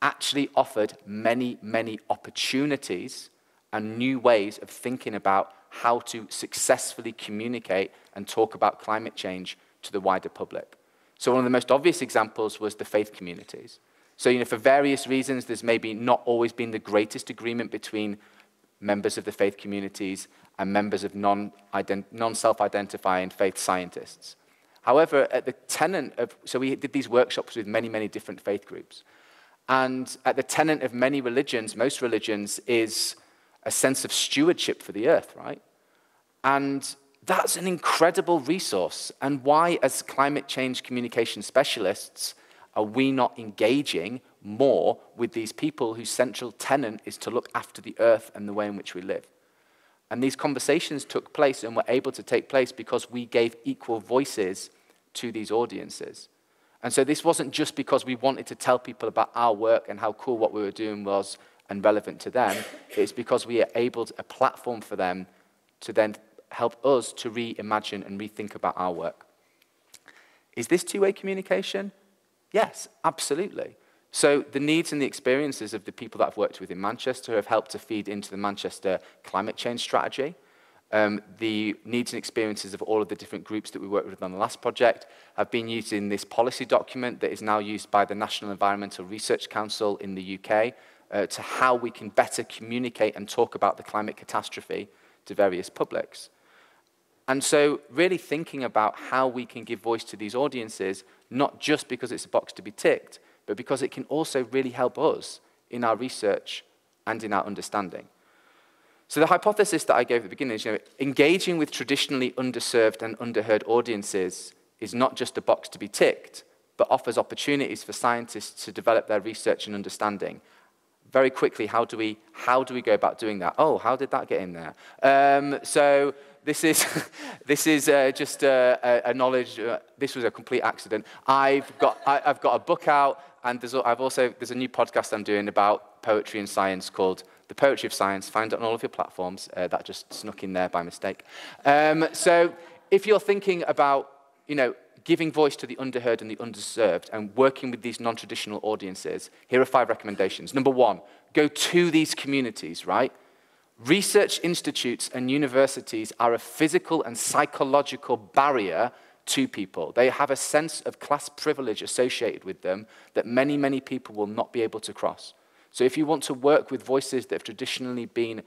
actually offered many, many opportunities and new ways of thinking about how to successfully communicate and talk about climate change to the wider public. So one of the most obvious examples was the faith communities. So, for various reasons, there's maybe not always been the greatest agreement between members of the faith communities and members of non-self-identifying faith scientists. However, at the tenet of, so we did these workshops with many, many different faith groups. And at the tenet of many religions, most religions, is a sense of stewardship for the earth, right? And that's an incredible resource. And why, as climate change communication specialists, are we not engaging more with these people whose central tenet is to look after the earth and the way in which we live? And these conversations took place and were able to take place because we gave equal voices to these audiences. And so this wasn't just because we wanted to tell people about our work and how cool what we were doing was and relevant to them. It's because we are able to, a platform for them to then help us to reimagine and rethink about our work. Is this two-way communication? Yes, absolutely. So the needs and the experiences of the people that I've worked with in Manchester have helped to feed into the Manchester climate change strategy. The needs and experiences of all of the different groups that we worked with on the last project have been used in this policy document that is now used by the National Environmental Research Council in the UK to how we can better communicate and talk about the climate catastrophe to various publics. And so really thinking about how we can give voice to these audiences, not just because it's a box to be ticked, but because it can also really help us in our research and in our understanding. So the hypothesis that I gave at the beginning is, engaging with traditionally underserved and underheard audiences is not just a box to be ticked, but offers opportunities for scientists to develop their research and understanding. Very quickly, how do we go about doing that? Oh, how did that get in there? So this is just a knowledge. This was a complete accident. I've got a book out, and there's a new podcast I'm doing about poetry and science called The Poetry of Science. Find it on all of your platforms. That just snuck in there by mistake. So if you're thinking about, giving voice to the underheard and the underserved and working with these non-traditional audiences, here are 5 recommendations. Number 1, go to these communities, right? Research institutes and universities are a physical and psychological barrier to people. They have a sense of class privilege associated with them that many, many people will not be able to cross. So if you want to work with voices that have traditionally been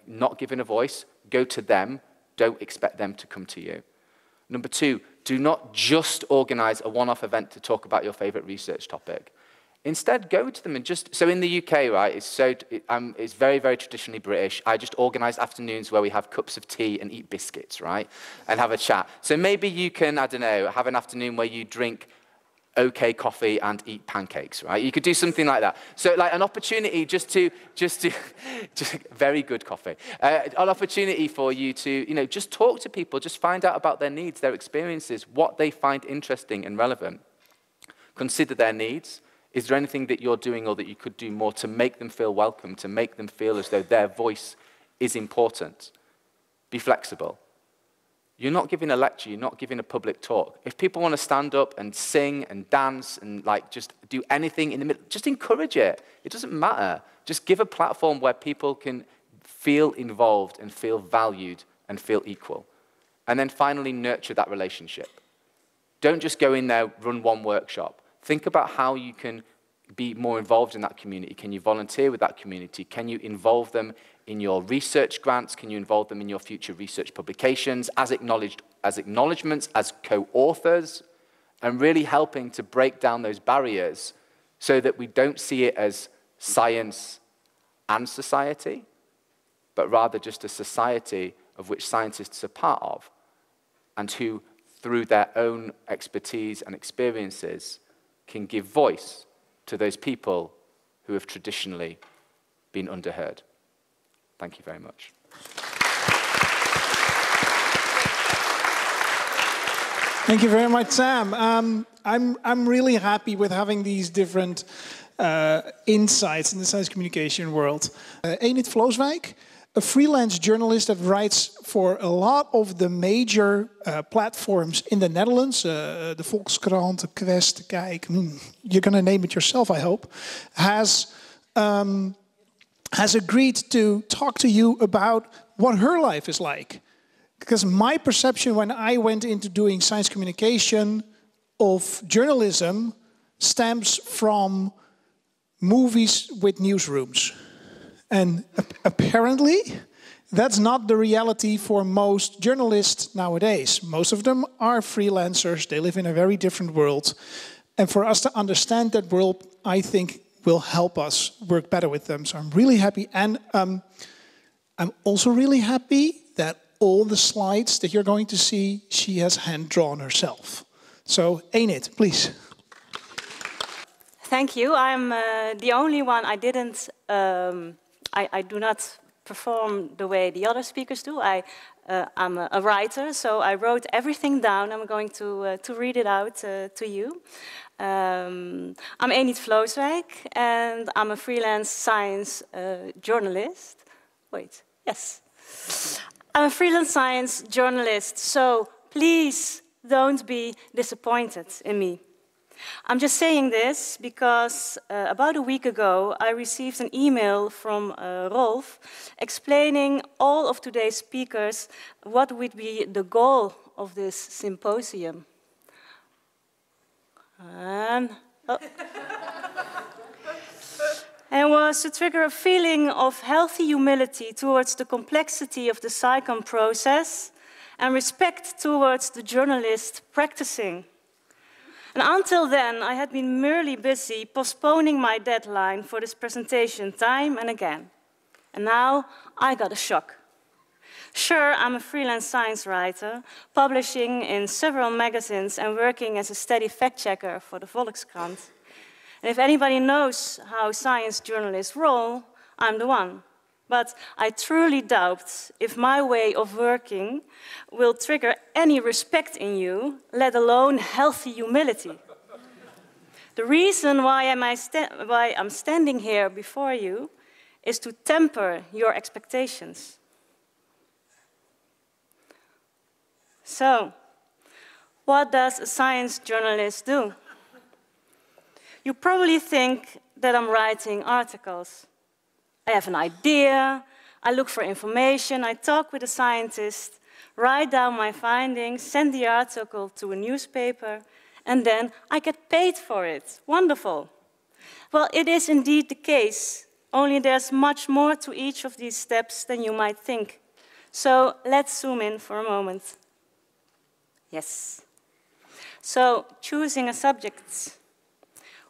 not given a voice, go to them. Don't expect them to come to you. Number 2, do not just organize a one-off event to talk about your favorite research topic. Instead, go to them and so in the UK, right, it's very, very traditionally British. I just organize afternoons where we have cups of tea and eat biscuits, right, and have a chat. So maybe you can, I don't know, have an afternoon where you drink okay coffee and eat pancakes, right? You could do something like that. So like an opportunity just very good coffee. An opportunity for you to, just talk to people, just find out about their needs, their experiences, what they find interesting and relevant. Consider their needs. Is there anything that you're doing or that you could do more to make them feel welcome, to make them feel as though their voice is important? Be flexible. You're not giving a lecture, you're not giving a public talk. If people want to stand up and sing and dance and just do anything in the middle, just encourage it. It doesn't matter. Just give a platform where people can feel involved and feel valued and feel equal. And then finally, nurture that relationship. Don't just go in there, run one workshop. Think about how you can be more involved in that community. Can you volunteer with that community? Can you involve them in your research grants? Can you involve them in your future research publications as acknowledgements, as co-authors, and really helping to break down those barriers so that we don't see it as science and society, but rather just a society of which scientists are part of and who, through their own expertise and experiences, can give voice to those people who have traditionally been underheard. Thank you very much. Thank you very much, Sam. I'm really happy with having these different insights in the science communication world. Enith Vlooswijk, a freelance journalist that writes for a lot of the major platforms in the Netherlands. The Volkskrant, the Quest, the Kijk, you're going to name it yourself, I hope, has agreed to talk to you about what her life is like. Because my perception when I went into doing science communication of journalism stems from movies with newsrooms. And apparently, that's not the reality for most journalists nowadays. Most of them are freelancers. They live in a very different world. And for us to understand that world, I think, will help us work better with them. So I'm really happy. And I'm also really happy that all the slides that you're going to see, she has hand-drawn herself. So, Enith, please. Thank you. I'm the only one I didn't... I do not perform the way the other speakers do. I'm a writer, so I wrote everything down. I'm going to read it out to you. I'm Enith Vlooswijk, and I'm a freelance science journalist. Wait, yes. I'm a freelance science journalist, so please don't be disappointed in me. I'm just saying this because about a week ago I received an email from Rolf explaining all of today's speakers what would be the goal of this symposium. And it was to trigger a feeling of healthy humility towards the complexity of the SciComm process and respect towards the journalist practicing. And until then, I had been merely busy postponing my deadline for this presentation time and again. And now I got a shock. Sure, I'm a freelance science writer, publishing in several magazines and working as a steady fact-checker for the Volkskrant. And if anybody knows how science journalists roll, I'm the one. But I truly doubt if my way of working will trigger any respect in you, let alone healthy humility. The reason why I'm standing here before you is to temper your expectations. So, what does a science journalist do? You probably think that I'm writing articles. I have an idea, I look for information, I talk with a scientist, write down my findings, send the article to a newspaper, and then I get paid for it. Wonderful. Well, it is indeed the case, only there's much more to each of these steps than you might think. So let's zoom in for a moment. Yes. So, choosing a subject.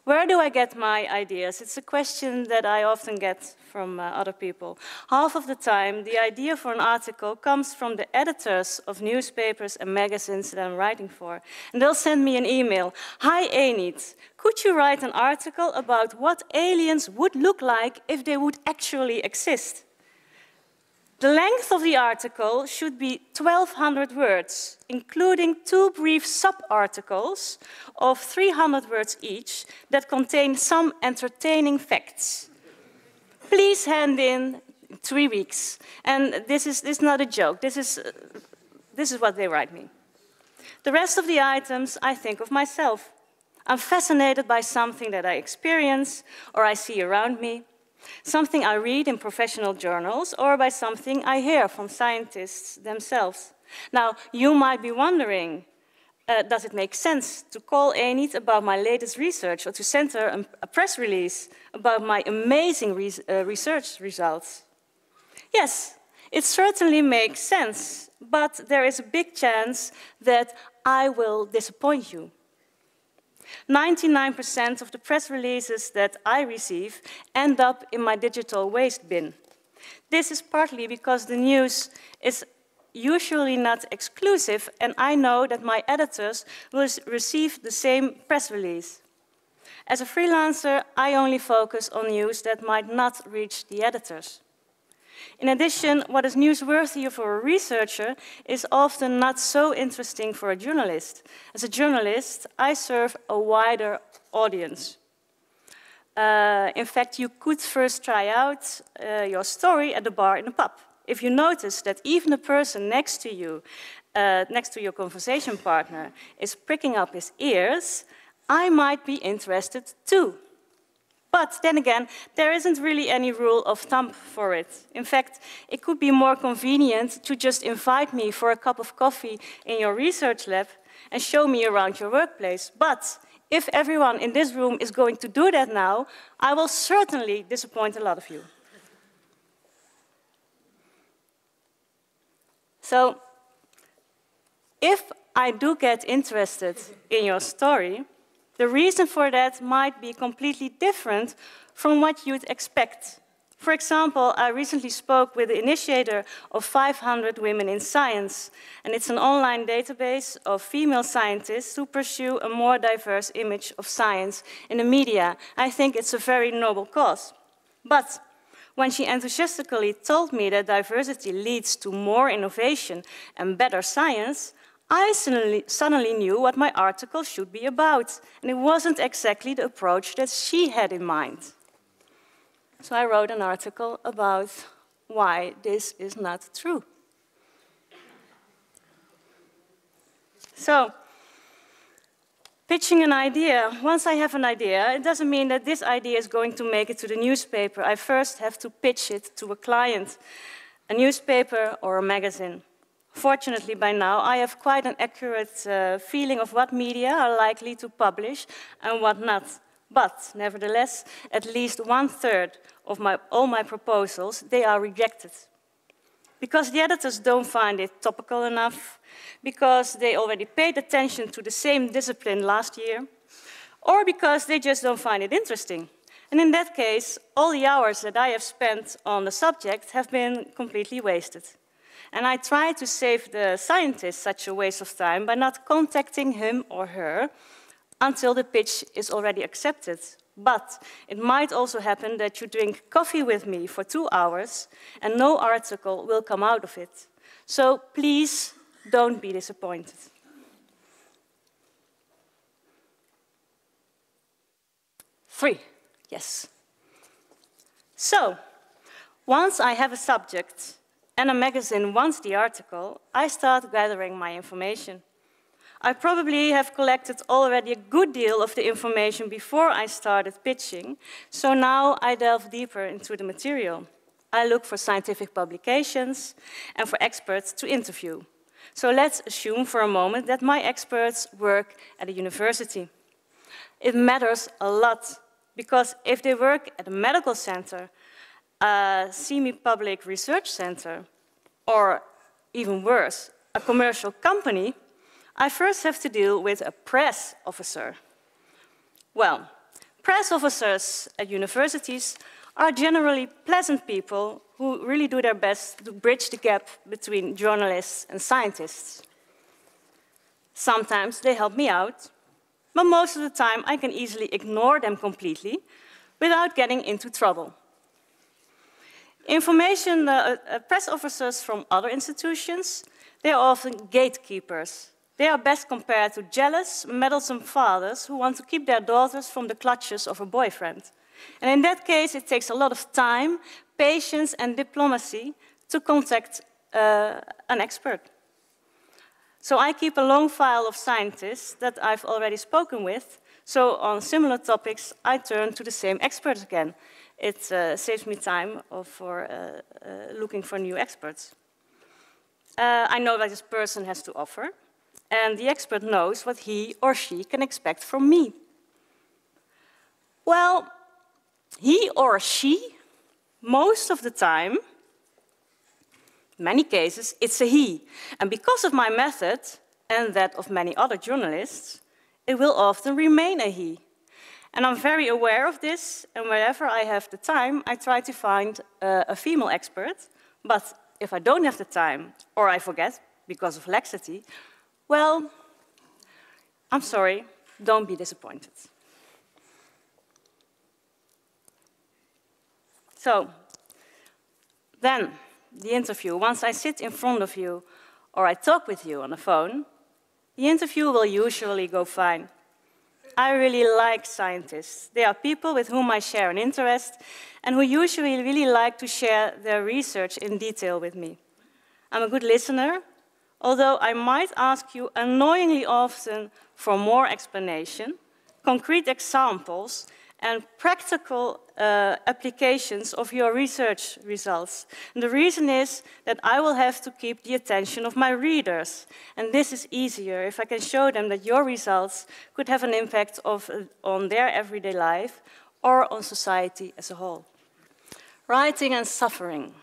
Where do I get my ideas? It's a question that I often get from other people. Half of the time, the idea for an article comes from the editors of newspapers and magazines that I'm writing for. And they'll send me an email. Hi, Enith, could you write an article about what aliens would look like if they would actually exist? The length of the article should be 1,200 words, including 2 brief sub-articles of 300 words each that contain some entertaining facts. Please hand in 3 weeks. And this is not a joke. This is what they write me. The rest of the items, I think of myself. I'm fascinated by something that I experience or I see around me. Something I read in professional journals, or by something I hear from scientists themselves. Now, you might be wondering, does it make sense to call Enith about my latest research, or to send her a press release about my amazing research results? Yes, it certainly makes sense, but there is a big chance that I will disappoint you. 99% of the press releases that I receive end up in my digital waste bin. This is partly because the news is usually not exclusive, and I know that my editors will receive the same press release. As a freelancer, I only focus on news that might not reach the editors. In addition, what is newsworthy for a researcher is often not so interesting for a journalist. As a journalist, I serve a wider audience. In fact, you could first try out your story at the bar in a pub. if you notice that even the person next to you, next to your conversation partner, is pricking up his ears, I might be interested too. But then again, there isn't really any rule of thumb for it. In fact, it could be more convenient to just invite me for a cup of coffee in your research lab and show me around your workplace. But if everyone in this room is going to do that now, I will certainly disappoint a lot of you. So, if I do get interested in your story, the reason for that might be completely different from what you'd expect. For example, I recently spoke with the initiator of 500 Women in Science, and it's an online database of female scientists who pursue a more diverse image of science in the media. I think it's a very noble cause. But when she enthusiastically told me that diversity leads to more innovation and better science, I suddenly knew what my article should be about, and it wasn't exactly the approach that she had in mind. So I wrote an article about why this is not true. So, pitching an idea. Once I have an idea, it doesn't mean that this idea is going to make it to the newspaper. I first have to pitch it to a client, a newspaper or a magazine. Fortunately, by now, I have quite an accurate feeling of what media are likely to publish and what not. But, nevertheless, at least 1/3 of all my proposals, they are rejected. Because the editors don't find it topical enough, because they already paid attention to the same discipline last year, or because they just don't find it interesting. And in that case, all the hours that I have spent on the subject have been completely wasted. And I try to save the scientist such a waste of time by not contacting him or her until the pitch is already accepted. But it might also happen that you drink coffee with me for 2 hours and no article will come out of it. So please don't be disappointed. Three, yes. So, once I have a subject and a magazine wants the article, I start gathering my information. I probably have collected already a good deal of the information before I started pitching, so now I delve deeper into the material. I look for scientific publications and for experts to interview. So let's assume for a moment that my experts work at a university. It matters a lot, because if they work at a medical center, a semi-public research center, or even worse, a commercial company, I first have to deal with a press officer. Well, press officers at universities are generally pleasant people who really do their best to bridge the gap between journalists and scientists. Sometimes they help me out, but most of the time I can easily ignore them completely without getting into trouble. Press officers from other institutions, they are often gatekeepers. They are best compared to jealous, meddlesome fathers who want to keep their daughters from the clutches of a boyfriend. And in that case, it takes a lot of time, patience, and diplomacy to contact an expert. So I keep a long file of scientists that I've already spoken with. So on similar topics, I turn to the same experts again. It saves me time for looking for new experts. I know what this person has to offer, and the expert knows what he or she can expect from me. Well, he or she, most of the time, in many cases, it's a he. And because of my method, and that of many other journalists, it will often remain a he. And I'm very aware of this, and wherever I have the time, I try to find a female expert. But if I don't have the time, or I forget because of laxity, well, I'm sorry, don't be disappointed. So, then, the interview. Once I sit in front of you, or I talk with you on the phone, the interview will usually go fine. I really like scientists. They are people with whom I share an interest and who usually really like to share their research in detail with me. I'm a good listener, although I might ask you annoyingly often for more explanation, concrete examples, and practical applications of your research results. And the reason is that I will have to keep the attention of my readers. And this is easier if I can show them that your results could have an impact on their everyday life or on society as a whole. Writing and suffering.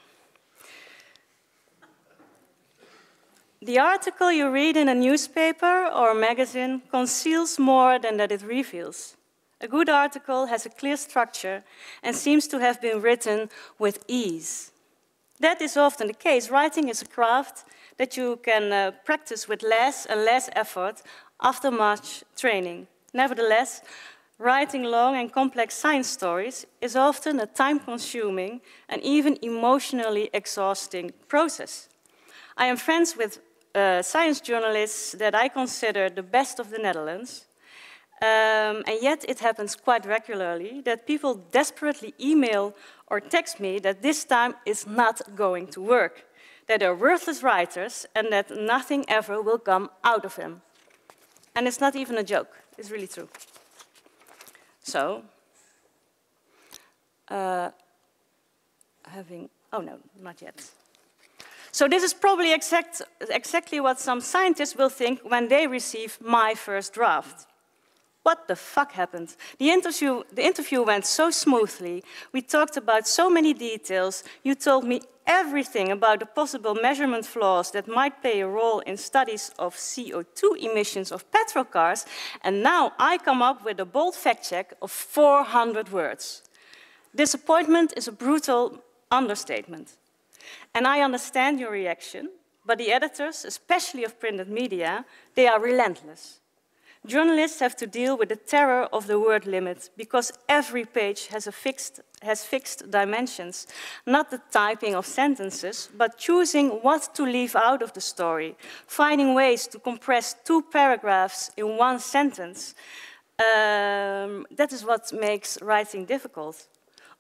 The article you read in a newspaper or a magazine conceals more than that it reveals. A good article has a clear structure and seems to have been written with ease. That is often the case. Writing is a craft that you can practice with less and less effort after much training. Nevertheless, writing long and complex science stories is often a time-consuming and even emotionally exhausting process. I am friends with science journalists that I consider the best of the Netherlands. And yet it happens quite regularly that people desperately email or text me that this time is not going to work, that they're worthless writers and that nothing ever will come out of them. And it's not even a joke, it's really true. So, oh no, not yet. So this is probably exactly what some scientists will think when they receive my first draft. What the fuck happened? The interview went so smoothly. We talked about so many details. You told me everything about the possible measurement flaws that might play a role in studies of CO2 emissions of petrol cars. And now I come up with a bold fact check of 400 words. Disappointment is a brutal understatement. And I understand your reaction, but the editors, especially of printed media, they are relentless. Journalists have to deal with the terror of the word limit because every page has fixed dimensions, not the typing of sentences, but choosing what to leave out of the story, finding ways to compress 2 paragraphs in 1 sentence. That is what makes writing difficult.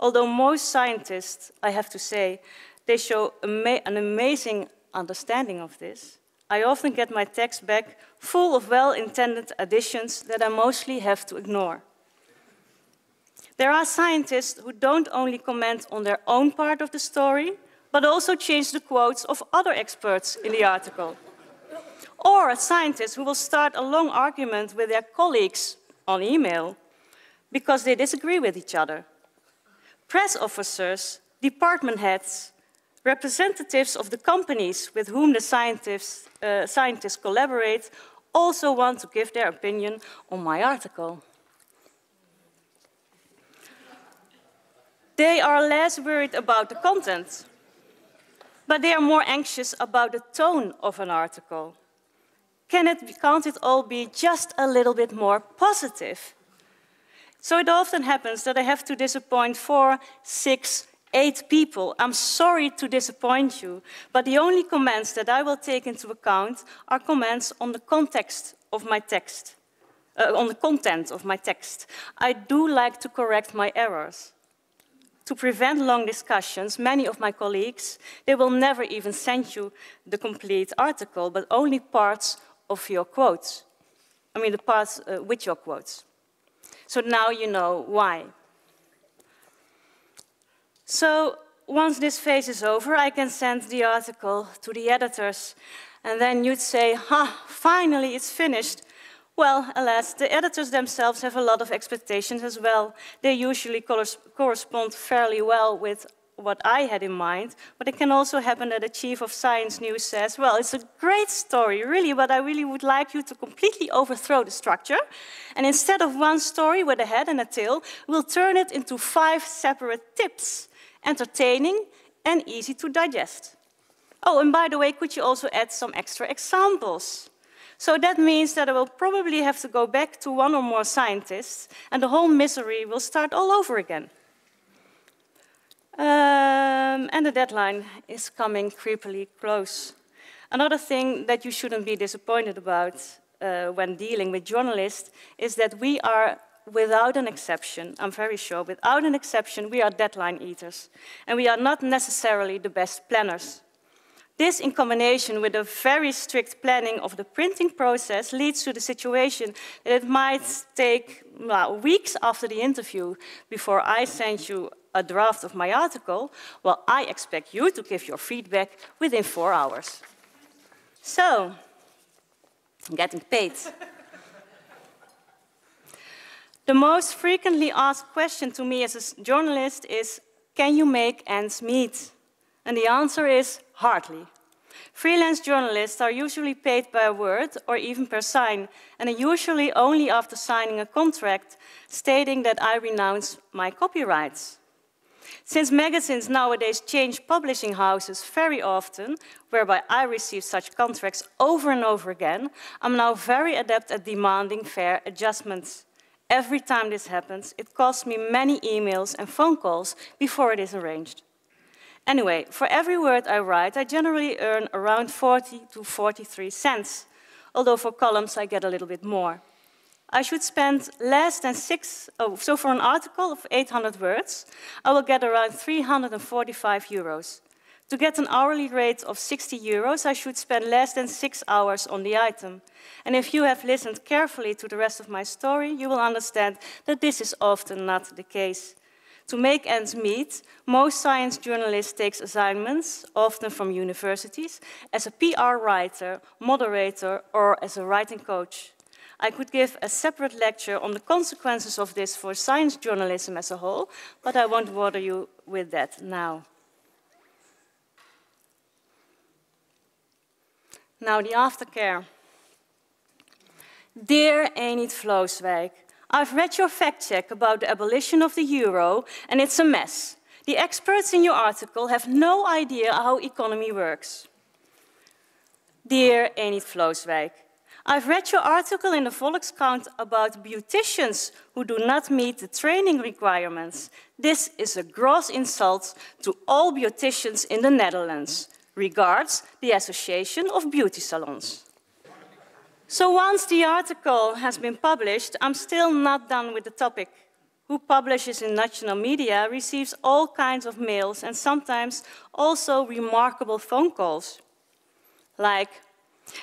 Although most scientists, I have to say, they show an amazing understanding of this, I often get my text back full of well-intended additions that I mostly have to ignore. There are scientists who don't only comment on their own part of the story, but also change the quotes of other experts in the article. Or a scientist who will start a long argument with their colleagues on email because they disagree with each other. Press officers, department heads, representatives of the companies with whom the scientists collaborate also want to give their opinion on my article. They are less worried about the content, but they are more anxious about the tone of an article. Can't it all be just a little bit more positive? So it often happens that I have to disappoint 4, 6, 8 people. I'm sorry to disappoint you, but the only comments that I will take into account are comments on the context of my text, on the content of my text. I do like to correct my errors. To prevent long discussions, many of my colleagues, they will never even send you the complete article, but only parts of your quotes. I mean, the parts with your quotes. So now you know why. So once this phase is over, I can send the article to the editors, and then you'd say, finally it's finished. Well, alas, the editors themselves have a lot of expectations as well. They usually correspond fairly well with what I had in mind, but it can also happen that the chief of science news says, well, it's a great story, really, but I really would like you to completely overthrow the structure. And instead of 1 story with a head and a tail, we'll turn it into 5 separate tips, entertaining and easy to digest. Oh, and by the way, could you also add some extra examples? So that means that I will probably have to go back to 1 or more scientists, and the whole misery will start all over again. And the deadline is coming creepily close. Another thing that you shouldn't be disappointed about, when dealing with journalists is that we are, without an exception, I'm very sure, without an exception, we are deadline eaters. And we are not necessarily the best planners. This, in combination with a very strict planning of the printing process, leads to the situation that it might take weeks after the interview before I send you a draft of my article. Well, I expect you to give your feedback within 4 hours. So, I'm getting paid. The most frequently asked question to me as a journalist is, can you make ends meet? And the answer is, hardly. Freelance journalists are usually paid by word or even per sign, and usually only after signing a contract stating that I renounce my copyrights. Since magazines nowadays change publishing houses very often, whereby I receive such contracts over and over again, I'm now very adept at demanding fair adjustments. Every time this happens, it costs me many emails and phone calls before it is arranged. Anyway, for every word I write, I generally earn around 40 to 43 cents, although for columns I get a little bit more. I should spend less than so for an article of 800 words, I will get around 345 euros. To get an hourly rate of 60 euros, I should spend less than 6 hours on the item. And if you have listened carefully to the rest of my story, you will understand that this is often not the case. To make ends meet, most science journalists take assignments, often from universities, as a PR writer, moderator, or as a writing coach. I could give a separate lecture on the consequences of this for science journalism as a whole, but I won't bother you with that now. Now, the aftercare. Dear Enith Vlooswijk, I've read your fact check about the abolition of the euro, and it's a mess. The experts in your article have no idea how economy works. Dear Enith Vlooswijk, I've read your article in the Volkskrant about beauticians who do not meet the training requirements. This is a gross insult to all beauticians in the Netherlands. Regards, the Association of Beauty Salons. So once the article has been published, I'm still not done with the topic. Who publishes in national media receives all kinds of mails and sometimes also remarkable phone calls. Like,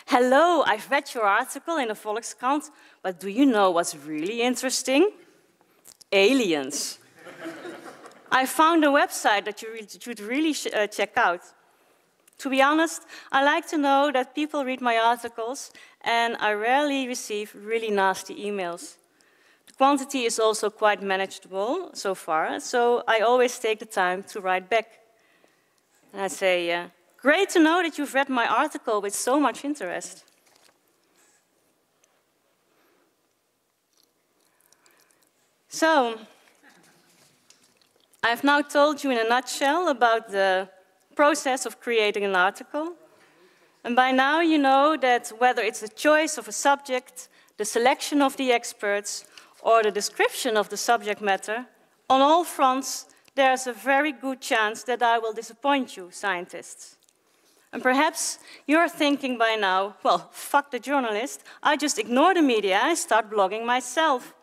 hello, I've read your article in the Volkskrant, but do you know what's really interesting? Aliens. I found a website that you should really check out. To be honest, I like to know that people read my articles, and I rarely receive really nasty emails. The quantity is also quite manageable so far, so I always take the time to write back. And I say, great to know that you've read my article with so much interest. So, I've now told you in a nutshell about the process of creating an article. And by now you know that whether it's the choice of a subject, the selection of the experts, or the description of the subject matter, on all fronts there's a very good chance that I will disappoint you, scientists. And perhaps you're thinking by now, well, fuck the journalist, I just ignore the media and start blogging myself.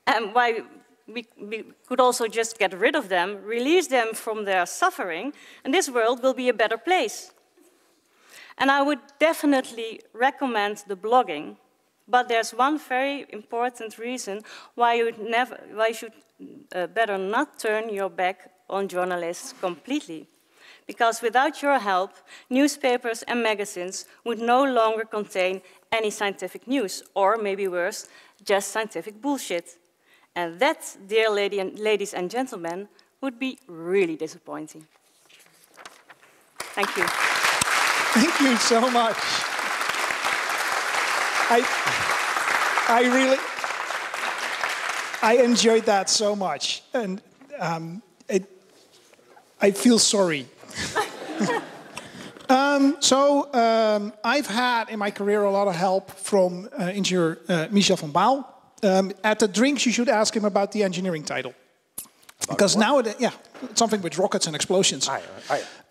And why we could also just get rid of them, release them from their suffering, and this world will be a better place. And I would definitely recommend the blogging, but there's one very important reason why you should better not turn your back on journalists completely. Because without your help, newspapers and magazines would no longer contain any scientific news, or maybe worse, just scientific bullshit. And that, dear ladies and gentlemen, would be really disappointing. Thank you. Thank you so much. I enjoyed that so much, and I feel sorry. I've had in my career a lot of help from engineer Michel van Baal. At the drinks, you should ask him about the engineering title. Because nowadays, yeah, something with rockets and explosions.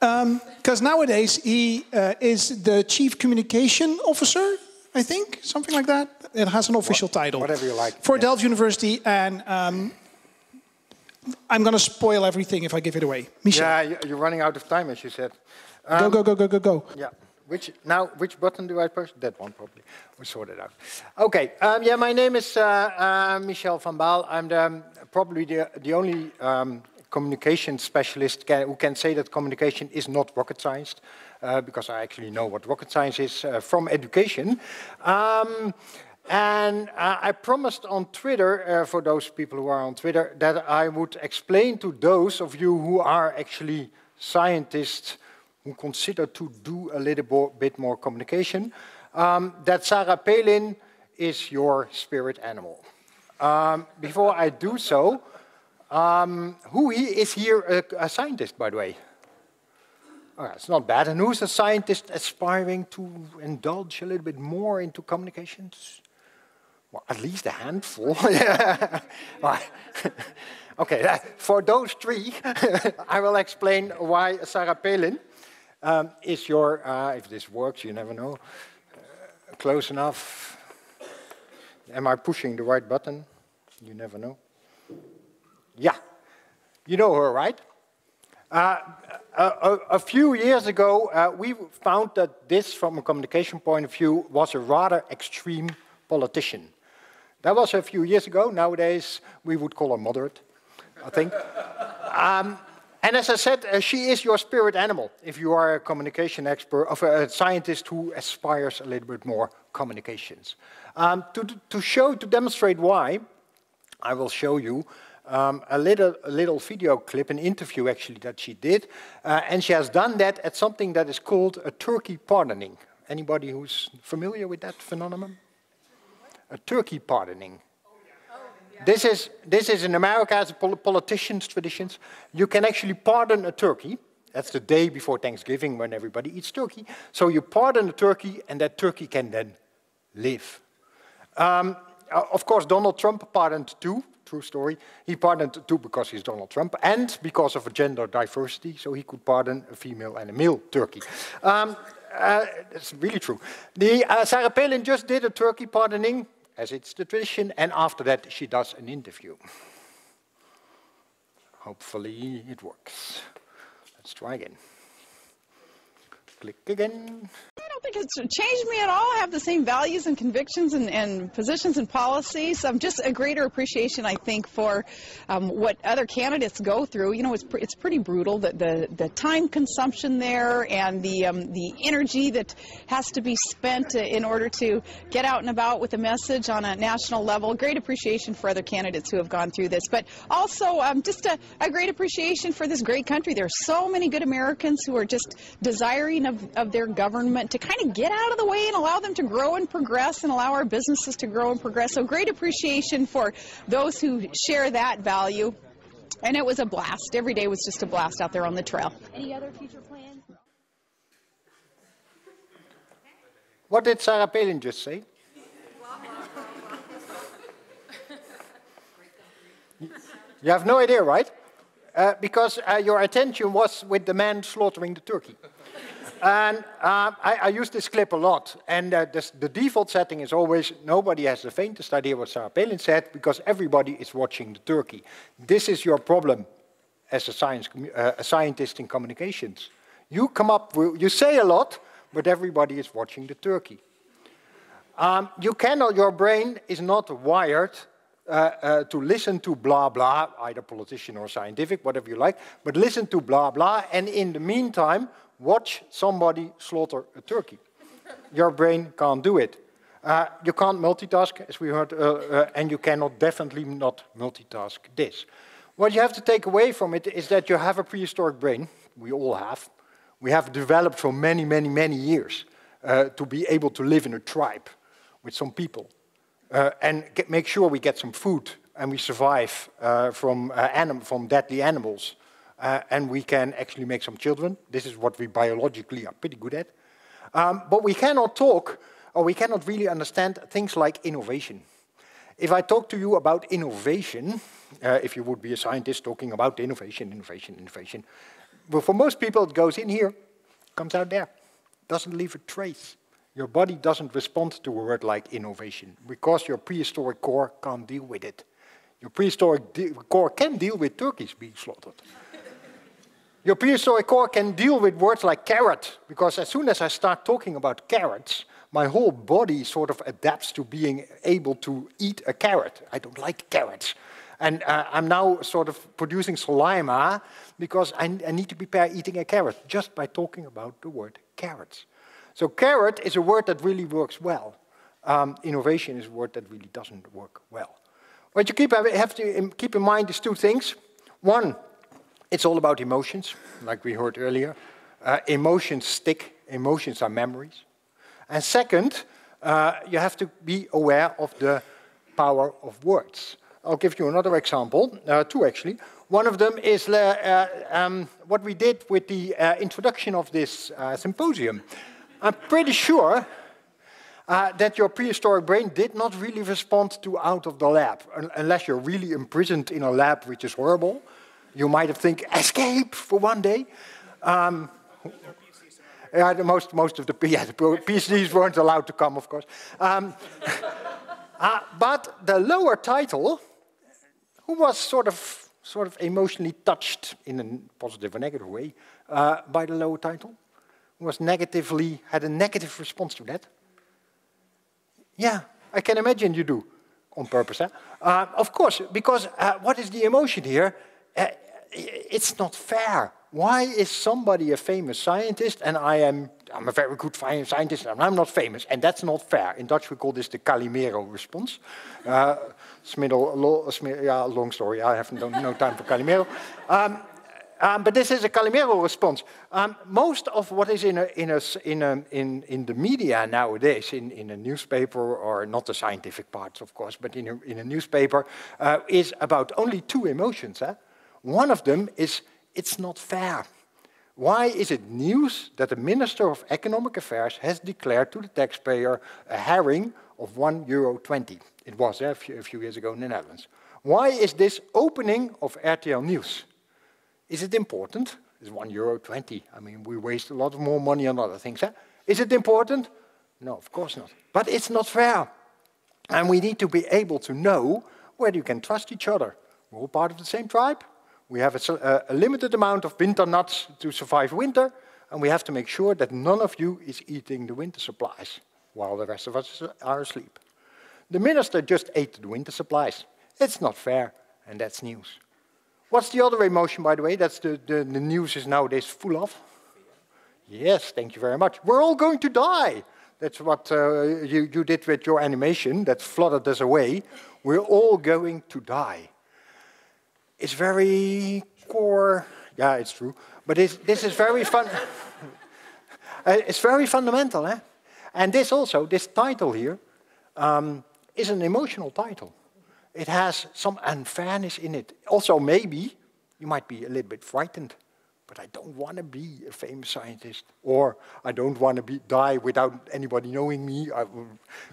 Because nowadays he is the chief communication officer I think, something like that. It has an official title. Whatever you like. For Delft University, and I'm going to spoil everything if I give it away. Michel. Yeah, you're running out of time, as you said. Go. Yeah. Which button do I push? That one, probably. We'll sort it out. Okay. Yeah, my name is Michel van Baal. I'm probably the only communication specialist who can say that communication is not rocket science, because I actually know what rocket science is from education. And I promised on Twitter, for those people who are on Twitter, that I would explain to those of you who are actually scientists who consider to do a little bit more communication, that Sarah Palin is your spirit animal. Before I do so, who is here a scientist, by the way? Oh, it's not bad. And who's a scientist aspiring to indulge a little bit more into communications? Well, at least a handful. Okay, for those three, I will explain why Sarah Palin is your, if this works, you never know, close enough. Am I pushing the right button? You never know. Yeah, you know her, right? A few years ago, we found that this, from a communication point of view, was a rather extreme politician. That was a few years ago. Nowadays, we would call her moderate, I think. And as I said, she is your spirit animal if you are a communication expert, of a scientist who aspires a little bit more communications. To demonstrate why, I will show you a little video clip, an interview actually that she did, and she has done that at something that is called a turkey pardoning. Anybody who's familiar with that phenomenon? A turkey pardoning. This is in America, as politicians' traditions. You can actually pardon a turkey. That's the day before Thanksgiving when everybody eats turkey. So you pardon a turkey, and that turkey can then live. Of course, Donald Trump pardoned too. True story. He pardoned too because he's Donald Trump, and because of gender diversity, so he could pardon a female and a male turkey. It's really true. Sarah Palin just did a turkey pardoning, as it's the tradition, and after that she does an interview. Hopefully it works. Let's try again. Click again. I don't think it's changed me at all. I have the same values and convictions and positions and policies. Just a greater appreciation, I think, for what other candidates go through. You know, it's pretty brutal, the time consumption there and the energy that has to be spent in order to get out and about with a message on a national level. Great appreciation for other candidates who have gone through this, but also just a great appreciation for this great country. There are so many good Americans who are just desiring of their government to kind of get out of the way and allow them to grow and progress and allow our businesses to grow and progress. So great appreciation for those who share that value. And it was a blast. Every day was just a blast out there on the trail. Any other future plans? What did Sarah Palin just say? You have no idea, right? Because your attention was with the man slaughtering the turkey. And I use this clip a lot, and the default setting is always nobody has the faintest idea what Sarah Palin said because everybody is watching the turkey. This is your problem as a scientist in communications. You come up with, you say a lot, but everybody is watching the turkey. Your brain is not wired to listen to blah blah, either politician or scientific, whatever you like, but listen to blah blah, and in the meantime, watch somebody slaughter a turkey. Your brain can't do it. You can't multitask, as we heard, and you cannot definitely not multitask this. What you have to take away from it is that you have a prehistoric brain. We all have. We have developed for many, many, many years to be able to live in a tribe with some people and make sure we get some food and we survive from deadly animals. And we can actually make some children. This is what we biologically are pretty good at. But we cannot talk, or we cannot really understand things like innovation. If I talk to you about innovation, if you would be a scientist talking about innovation, but for most people it goes in here, comes out there, doesn't leave a trace. Your body doesn't respond to a word like innovation because your prehistoric core can't deal with it. Your prehistoric core can deal with turkeys being slaughtered. Your prehistoric core can deal with words like carrot, because as soon as I start talking about carrots, my whole body sort of adapts to being able to eat a carrot. I don't like carrots. And I'm now sort of producing saliva because I need to prepare eating a carrot just by talking about the word carrots. So carrot is a word that really works well. Innovation is a word that really doesn't work well. What you have to keep in mind is two things. One, it's all about emotions, like we heard earlier. Emotions stick, emotions are memories. And second, you have to be aware of the power of words. I'll give you another example, two actually. One of them is what we did with the introduction of this symposium. I'm pretty sure that your prehistoric brain did not really respond to out of the lab, unless you're really imprisoned in a lab, which is horrible. You might have think, escape for one day. Yeah, most of the PhDs weren't allowed to come, of course. But the lower title, who was sort of emotionally touched in a positive or negative way by the lower title, who was had a negative response to that? Yeah, I can imagine you do, on purpose. Huh? Of course, because what is the emotion here? It's not fair. Why is somebody a famous scientist and I'm a very good scientist and I'm not famous? And that's not fair. In Dutch we call this the Calimero response. Long story, I have no time for Calimero. But this is a Calimero response. Most of what is in the media nowadays, in a newspaper, or not the scientific parts of course, but in a newspaper, is about only two emotions. Huh? One of them is, it's not fair. Why is it news that the Minister of Economic Affairs has declared to the taxpayer a herring of €1.20? It was a few years ago in the Netherlands. Why is this opening of RTL News? Is it important? It's €1.20. I mean, we waste a lot more money on other things. Huh? Is it important? No, of course not. But it's not fair. And we need to be able to know whether you can trust each other. We're all part of the same tribe. We have a limited amount of winter nuts to survive winter, and we have to make sure that none of you is eating the winter supplies while the rest of us are asleep. The minister just ate the winter supplies. It's not fair, and that's news. What's the other emotion, by the way, that's the news is nowadays full of? Yes, thank you very much. We're all going to die. That's what you did with your animation that flooded us away. We're all going to die. It's very core. Yeah, it's true. But this is very fun. It's very fundamental, eh? And this title here, is an emotional title. It has some unfairness in it. Also, maybe you might be a little bit frightened, but I don't want to be a famous scientist, or I don't want to die without anybody knowing me.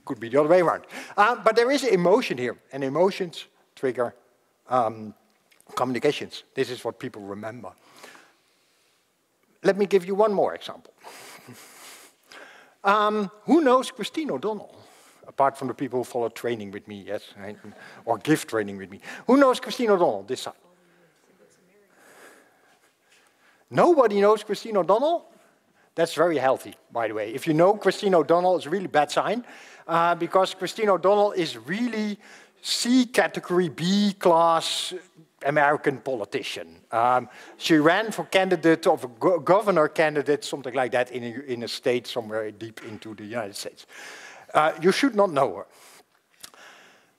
Could be the other way around. But there is emotion here, and emotions trigger communications. This is what people remember. Let me give you one more example. Who knows Christine O'Donnell? Apart from the people who follow training with me, yes, right? Or give training with me. Who knows Christine O'Donnell, this side? Nobody knows Christine O'Donnell? That's very healthy, by the way. If you know Christine O'Donnell, it's a really bad sign, because Christine O'Donnell is really C category, B class American politician. She ran for candidate of a governor candidate, something like that, in a state somewhere deep into the United States. You should not know her.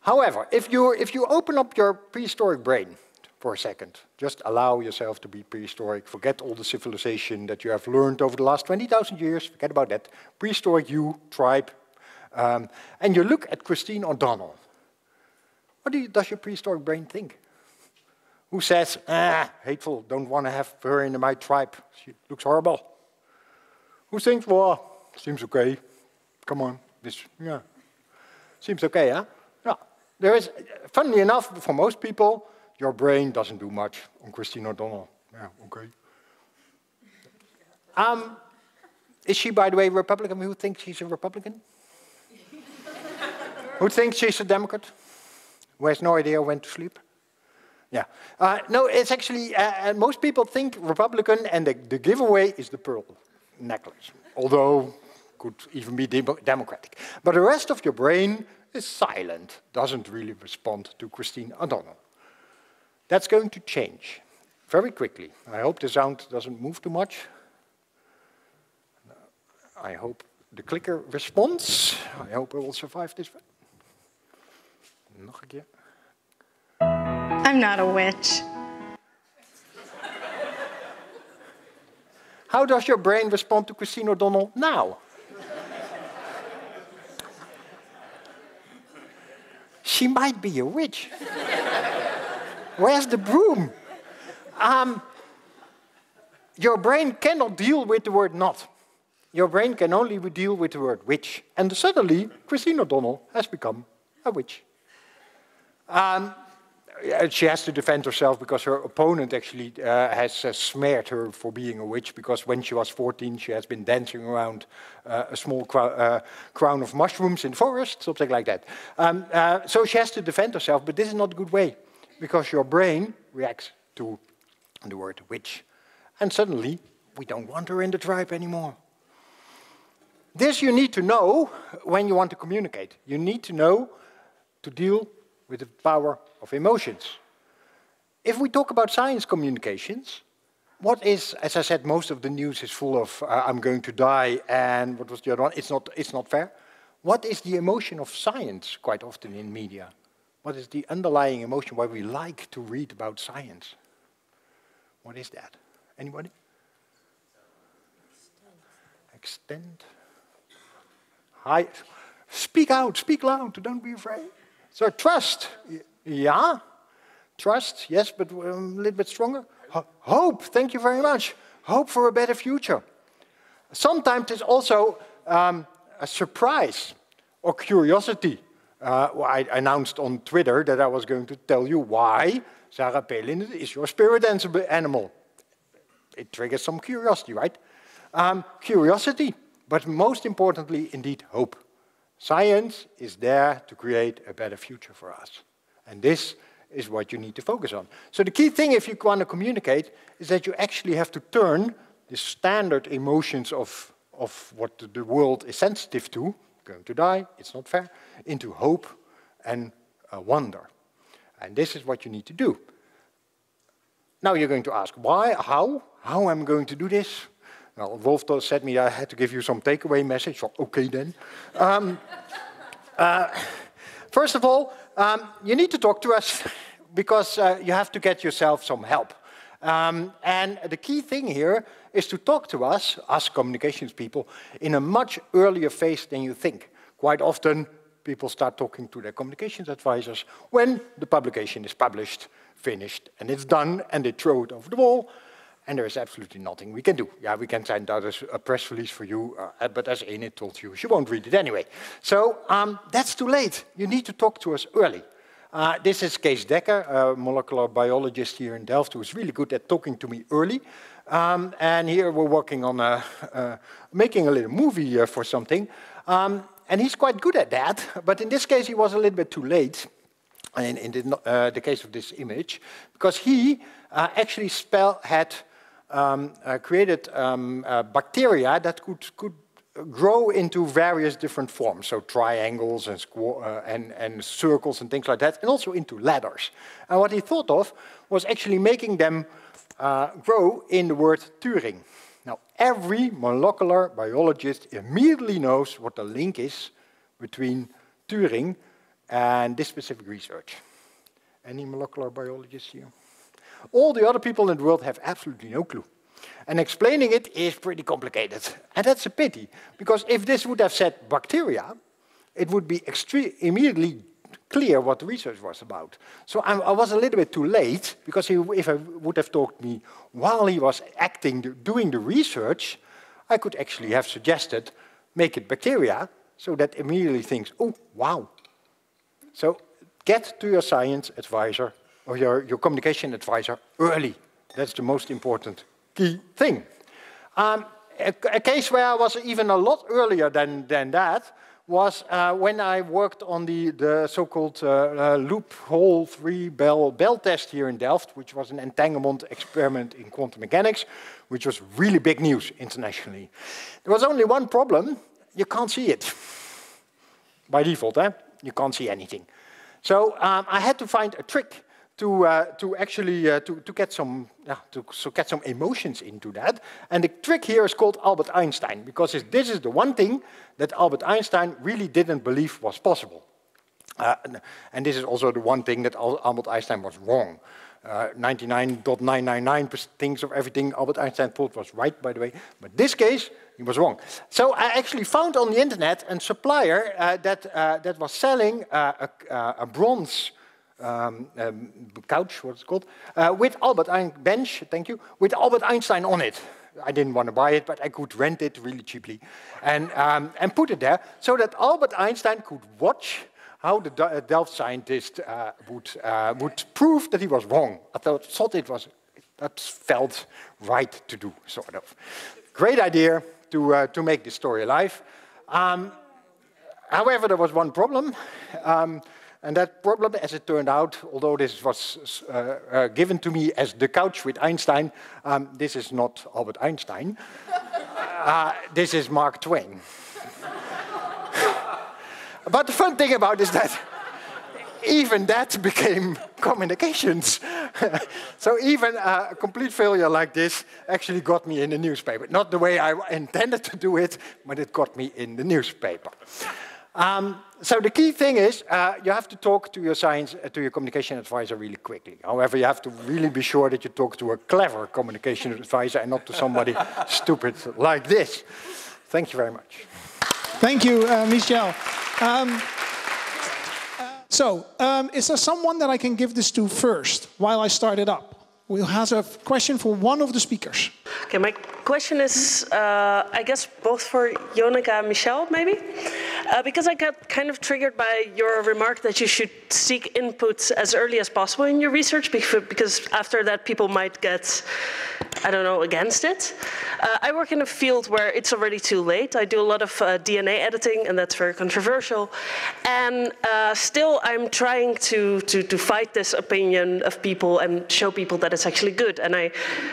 However, if you open up your prehistoric brain for a second, just allow yourself to be prehistoric, forget all the civilization that you have learned over the last 20,000 years, forget about that, prehistoric you, tribe, and you look at Christine O'Donnell. What does your prehistoric brain think? Who says, hateful, don't want to have her in my tribe, she looks horrible? Who thinks, well, seems okay, come on. Yeah, seems okay, huh? Yeah. There is, funnily enough, for most people, your brain doesn't do much on Christine O'Donnell. Yeah, okay. Is she, by the way, Republican? Who thinks she's a Republican? Who thinks she's a Democrat? Who has no idea when to sleep? Yeah. No, it's actually, most people think Republican, and the giveaway is the pearl necklace. Although, could even be democratic. But the rest of your brain is silent, doesn't really respond to Christine O'Donnell. That's going to change very quickly. I hope the sound doesn't move too much. I hope the clicker responds. I hope I will survive this. Nog een keer. I'm not a witch. How does your brain respond to Christine O'Donnell now? She might be a witch. Where's the broom? Your brain cannot deal with the word not. Your brain can only deal with the word witch. And suddenly, Christine O'Donnell has become a witch. She has to defend herself because her opponent actually has smeared her for being a witch, because when she was 14, she has been dancing around a small crown of mushrooms in the forest, something like that. So she has to defend herself, but this is not a good way, because your brain reacts to the word witch. And suddenly, we don't want her in the tribe anymore. This you need to know when you want to communicate. You need to know to deal with the power of emotions. If we talk about science communications, what is, as I said, most of the news is full of I'm going to die, and what was the other one? It's not fair. What is the emotion of science quite often in media? What is the underlying emotion why we like to read about science? What is that? Anybody? Extend. Hi. Speak out, speak loud, don't be afraid. So trust, yeah. Trust, yes, but a little bit stronger. Hope, thank you very much. Hope for a better future. Sometimes it's also a surprise or curiosity. I announced on Twitter that I was going to tell you why Sarah Palin is your spirit animal. It triggers some curiosity, right? Curiosity, but most importantly, indeed, hope. Science is there to create a better future for us. And this is what you need to focus on. So the key thing if you want to communicate is that you actually have to turn the standard emotions of what the world is sensitive to, going to die, it's not fair, into hope and wonder. And this is what you need to do. Now you're going to ask, why, how am I going to do this? Well, Rolf said me I had to give you some takeaway message, so okay then. First of all, you need to talk to us because you have to get yourself some help. And the key thing here is to talk to us communications people, in a much earlier phase than you think. Quite often, people start talking to their communications advisors when the publication is published, finished, and it's done, and they throw it over the wall, and there is absolutely nothing we can do. Yeah, we can send out a press release for you, but as Enith told you, she won't read it anyway. So that's too late. You need to talk to us early. This is Kees Dekker, a molecular biologist here in Delft, who is really good at talking to me early. And here we're working on making a little movie for something. And he's quite good at that, but in this case he was a little bit too late. In the case of this image, because he actually had created bacteria that could grow into various different forms, so triangles and circles and things like that, and also into ladders. And what he thought of was actually making them grow in the word Turing. Now, every molecular biologist immediately knows what the link is between Turing and this specific research. Any molecular biologists here? All the other people in the world have absolutely no clue. And explaining it is pretty complicated. And that's a pity, because if this would have said bacteria, it would be immediately clear what the research was about. So I was a little bit too late, because if he would have talked me while he was doing the research, I could actually have suggested, make it bacteria, so that immediately thinks, oh, wow. So get to your science advisor or your communication advisor early. That's the most important key thing. A case where I was even a lot earlier than that was when I worked on the so-called loophole 3 bell test here in Delft, which was an entanglement experiment in quantum mechanics, which was really big news internationally. There was only one problem: you can't see it. By default, you can't see anything. So I had to find a trick to actually get some emotions into that. And the trick here is called Albert Einstein, because this is the one thing that Albert Einstein really didn't believe was possible. And this is also the one thing that Albert Einstein was wrong. 99.999% things of everything Albert Einstein thought was right, by the way. But in this case, he was wrong. So I actually found on the internet a supplier that was selling a bronze couch, what's it called, with with Albert Einstein on it. I didn't want to buy it, but I could rent it really cheaply and put it there so that Albert Einstein could watch how the Delft scientist would prove that he was wrong. I thought that felt right to do, sort of. Great idea to make this story alive. However, there was one problem. And that problem, as it turned out, although this was given to me as the couch with Einstein, this is not Albert Einstein. This is Mark Twain. But the fun thing about it is that even that became communications. So even a complete failure like this actually got me in the newspaper. Not the way I intended to do it, but it got me in the newspaper. So the key thing is you have to talk to your communication advisor really quickly. However, you have to really be sure that you talk to a clever communication advisor and not to somebody stupid like this. Thank you very much. Thank you, Michel. Is there someone that I can give this to first while I start it up? We'll have a question for one of the speakers. Okay, my question is, I guess, both for Ionica and Michel, maybe? Because I got kind of triggered by your remark that you should seek inputs as early as possible in your research, because after that people might get, I don't know, against it. I work in a field where it's already too late. I do a lot of DNA editing, and that's very controversial. And still I'm trying to fight this opinion of people and show people that it's actually good. And I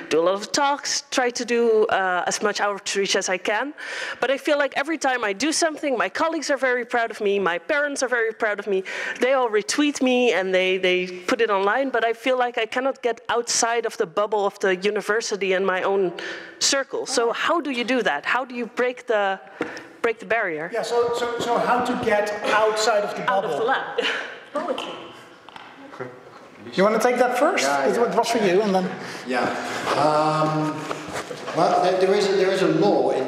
do a lot of talks, try to do as much outreach as I can. But I feel like every time I do something, my colleagues are very proud of me, my parents are very proud of me. They all retweet me and they put it online, but I feel like I cannot get outside of the bubble of the university and my own circle. So how do you do that? How do you break the barrier? Yeah, so how to get outside of the bubble? Out of the lab. Poetry. You want to take that first? Yeah. It was for you, and then. Yeah. Well, there is a law in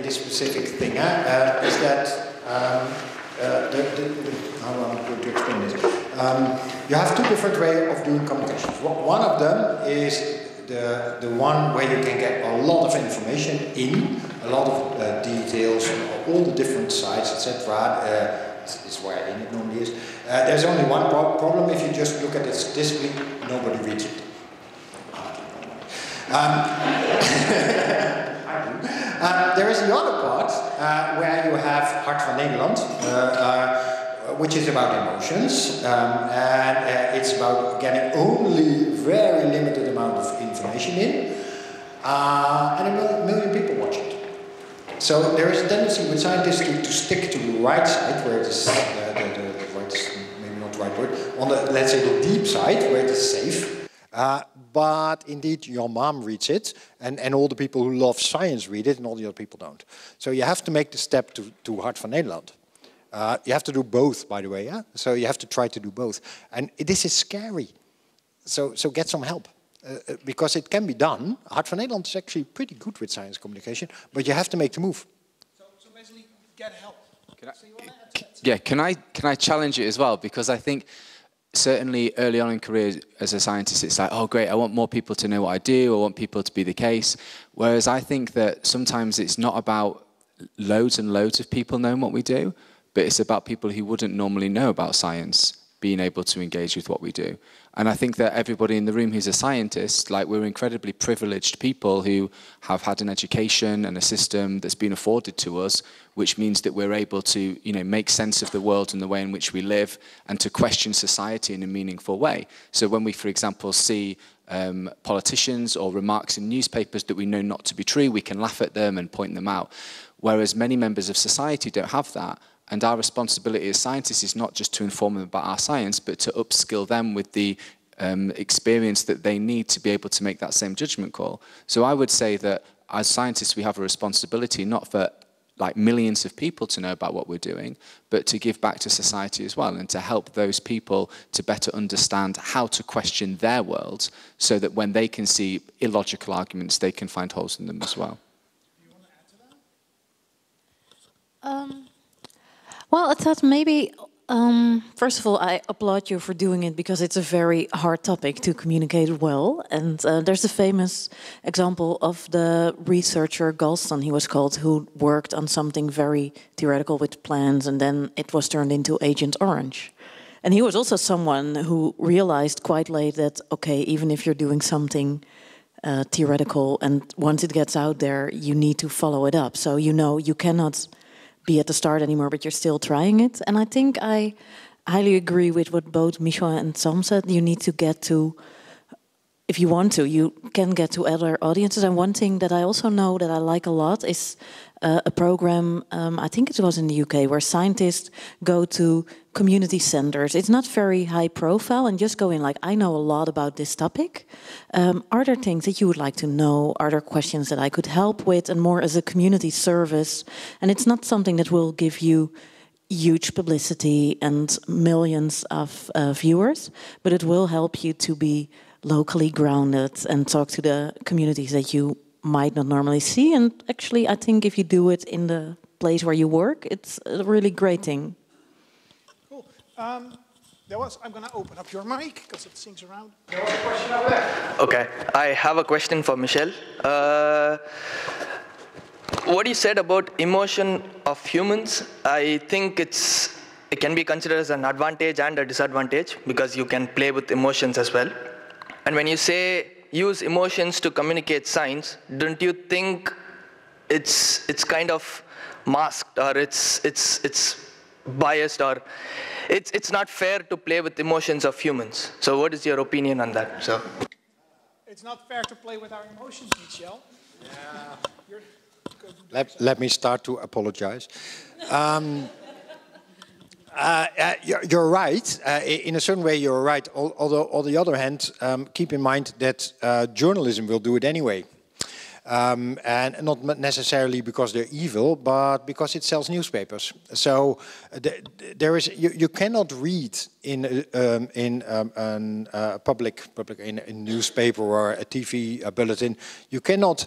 this specific thing. Is that how am I going to explain this? You have two different ways of doing communications. One of them is the one where you can get a lot of information in, a lot of details on all the different sites, etc. It's where Enith normally is. There's only one problem. If you just look at it statistically, nobody reads it. There is the other part where you have Hart van Nederland, which is about emotions, and it's about getting only very limited amount of information in, and a million people watch it. So there is a tendency with scientists to stick to the right side, where it is maybe not the right word, on the, let's say, the deep side, where it is safe. But indeed, your mom reads it, and all the people who love science read it, and all the other people don't. So you have to make the step to Hart van Nederland. You have to do both, by the way, yeah? So you have to try to do both. And this is scary. So get some help. Because it can be done. Hart van Nederland is actually pretty good with science communication, but you have to make the move. So basically, get help. Can I challenge it as well? Because I think certainly early on in career as a scientist, it's like, oh great, I want more people to know what I do, I want people to be the case. Whereas I think that sometimes it's not about loads and loads of people knowing what we do, but it's about people who wouldn't normally know about science being able to engage with what we do. And I think that everybody in the room who's a scientist, like, we're incredibly privileged people who have had an education and a system that's been afforded to us, which means that we're able to, you know, make sense of the world and the way in which we live and to question society in a meaningful way. So when we, for example, see politicians or remarks in newspapers that we know not to be true, we can laugh at them and point them out. Whereas many members of society don't have that. And our responsibility as scientists is not just to inform them about our science, but to upskill them with the experience that they need to be able to make that same judgment call. So I would say that as scientists, we have a responsibility not for like millions of people to know about what we're doing, but to give back to society as well and to help those people to better understand how to question their world so that when they can see illogical arguments, they can find holes in them as well. Well, I thought maybe, first of all, I applaud you for doing it because it's a very hard topic to communicate well. And there's a famous example of the researcher Galston, he was called, who worked on something very theoretical with plants, and then it was turned into Agent Orange. And he was also someone who realized quite late that, okay, even if you're doing something theoretical, and once it gets out there, you need to follow it up. So you know you cannot be at the start anymore, but you're still trying it. And I think I highly agree with what both Michel and Sam said. You need to get to, if you want to, you can get to other audiences. And one thing that I also know that I like a lot is a program, I think it was in the UK, where scientists go to community centers. It's not very high profile, and just go in like, I know a lot about this topic. Are there things that you would like to know? Are there questions that I could help with? And more as a community service. And it's not something that will give you huge publicity and millions of viewers, but it will help you to be locally grounded and talk to the communities that you might not normally see. And actually, I think if you do it in the place where you work, it's a really great thing. Cool. I'm going to open up your mic because it sings around. There was a question over there. Okay, I have a question for Michel. What you said about emotion of humans, I think it can be considered as an advantage and a disadvantage because you can play with emotions as well. And when you say use emotions to communicate science, don't you think it's kind of masked, or it's biased, or it's not fair to play with emotions of humans? So what is your opinion on that? So it's not fair to play with our emotions, Michel. Yeah. Let me start to apologize. You're right. In a certain way, you're right. Although, on the other hand, keep in mind that journalism will do it anyway. And not necessarily because they're evil, but because it sells newspapers. So there is you cannot read in a public in a newspaper or a TV bulletin. You cannot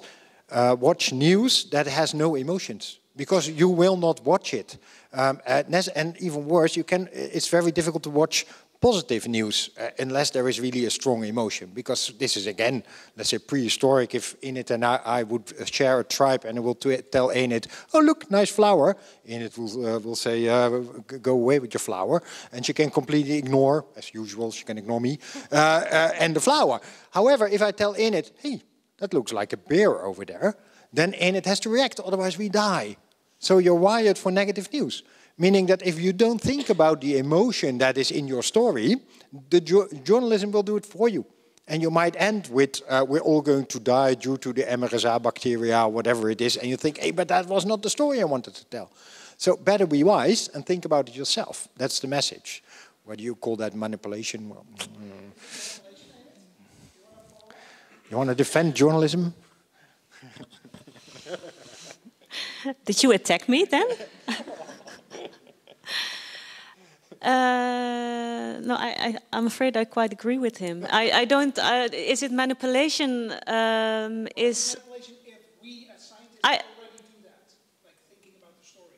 watch news that has no emotions, because you will not watch it. And even worse, it's very difficult to watch positive news unless there is really a strong emotion, because this is, again, let's say prehistoric. If Enith and I would share a tribe and I will tell Enith, oh look, nice flower, Enith will say, go away with your flower, and she can completely ignore, as usual, she can ignore me, and the flower. However, if I tell Enith, hey, that looks like a bear over there, then Enith has to react, otherwise we die. So you're wired for negative news. Meaning that if you don't think about the emotion that is in your story, the journalism will do it for you. And you might end with, we're all going to die due to the MRSA bacteria, whatever it is, and you think, hey, but that was not the story I wanted to tell. So better be wise and think about it yourself. That's the message. Whether you call that manipulation, well, you want to defend journalism? Did you attack me then? No, I'm afraid I quite agree with him. I don't. Is it manipulation? Is manipulation if we as scientists already do that, like thinking about the story.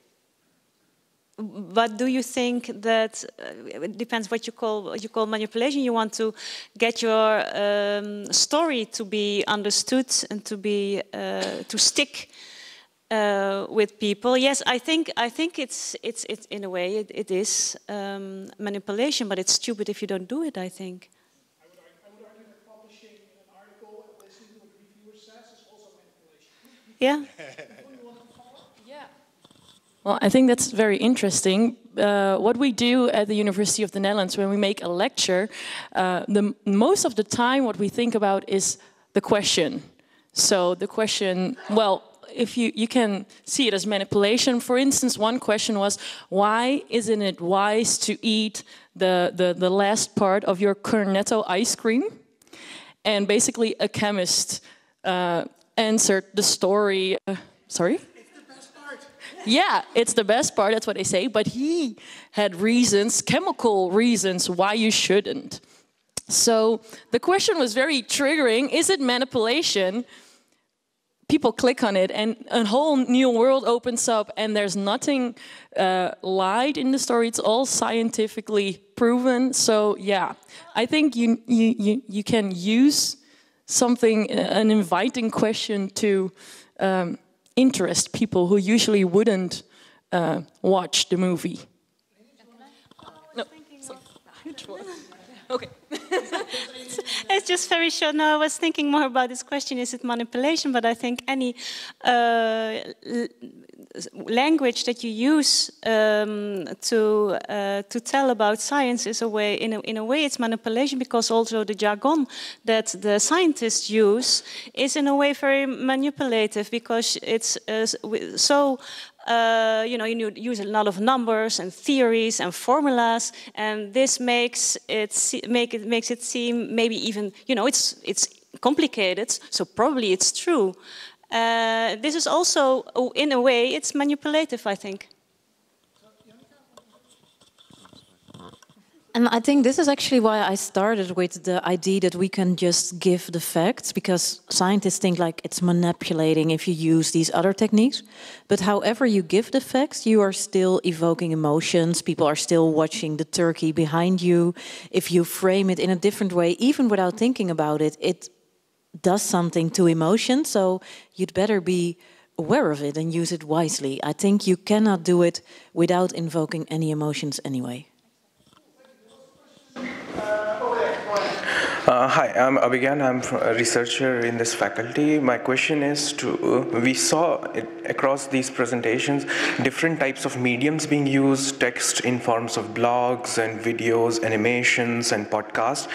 But do you think that it depends what you call manipulation? You want to get your story to be understood and to be to stick with people. Yes, I think it's in a way it is manipulation, but it's stupid if you don't do it, I think. I would argue that publishing an article and listening to what the reviewer says is also manipulation. Yeah. Yeah. Well, I think that's very interesting. What we do at the University of the Netherlands when we make a lecture, most of the time what we think about is the question. So the question, well, if you can see it as manipulation. For instance, one question was, why isn't it wise to eat the last part of your cornetto ice cream? And basically a chemist answered the story, sorry? It's the best part. Yeah, it's the best part, that's what they say, but he had reasons, chemical reasons, why you shouldn't. So the question was very triggering, is it manipulation? People click on it and a whole new world opens up and there's nothing lied in the story. It's all scientifically proven. So yeah, I think you can use something, an inviting question to interest people who usually wouldn't watch the movie. No. Okay. It's just very short. No, I was thinking more about this question, is it manipulation? But I think any language that you use to tell about science is a way, in a way it's manipulation, because also the jargon that the scientists use is in a way very manipulative, because it's so you use a lot of numbers and theories and formulas, and this makes it seem maybe even, it's complicated, so probably it's true. This is also, in a way, it's manipulative, I think. And I think this is actually why I started with the idea that we can just give the facts, because scientists think like it's manipulating if you use these other techniques. But however you give the facts, you are still evoking emotions. People are still watching the turkey behind you. If you frame it in a different way, even without thinking about it, it does something to emotion. So you'd better be aware of it and use it wisely. I think you cannot do it without invoking any emotions anyway. Hi, I'm Abhigan. I'm a researcher in this faculty. My question is we saw across these presentations different types of mediums being used, text in forms of blogs and videos, animations and podcasts.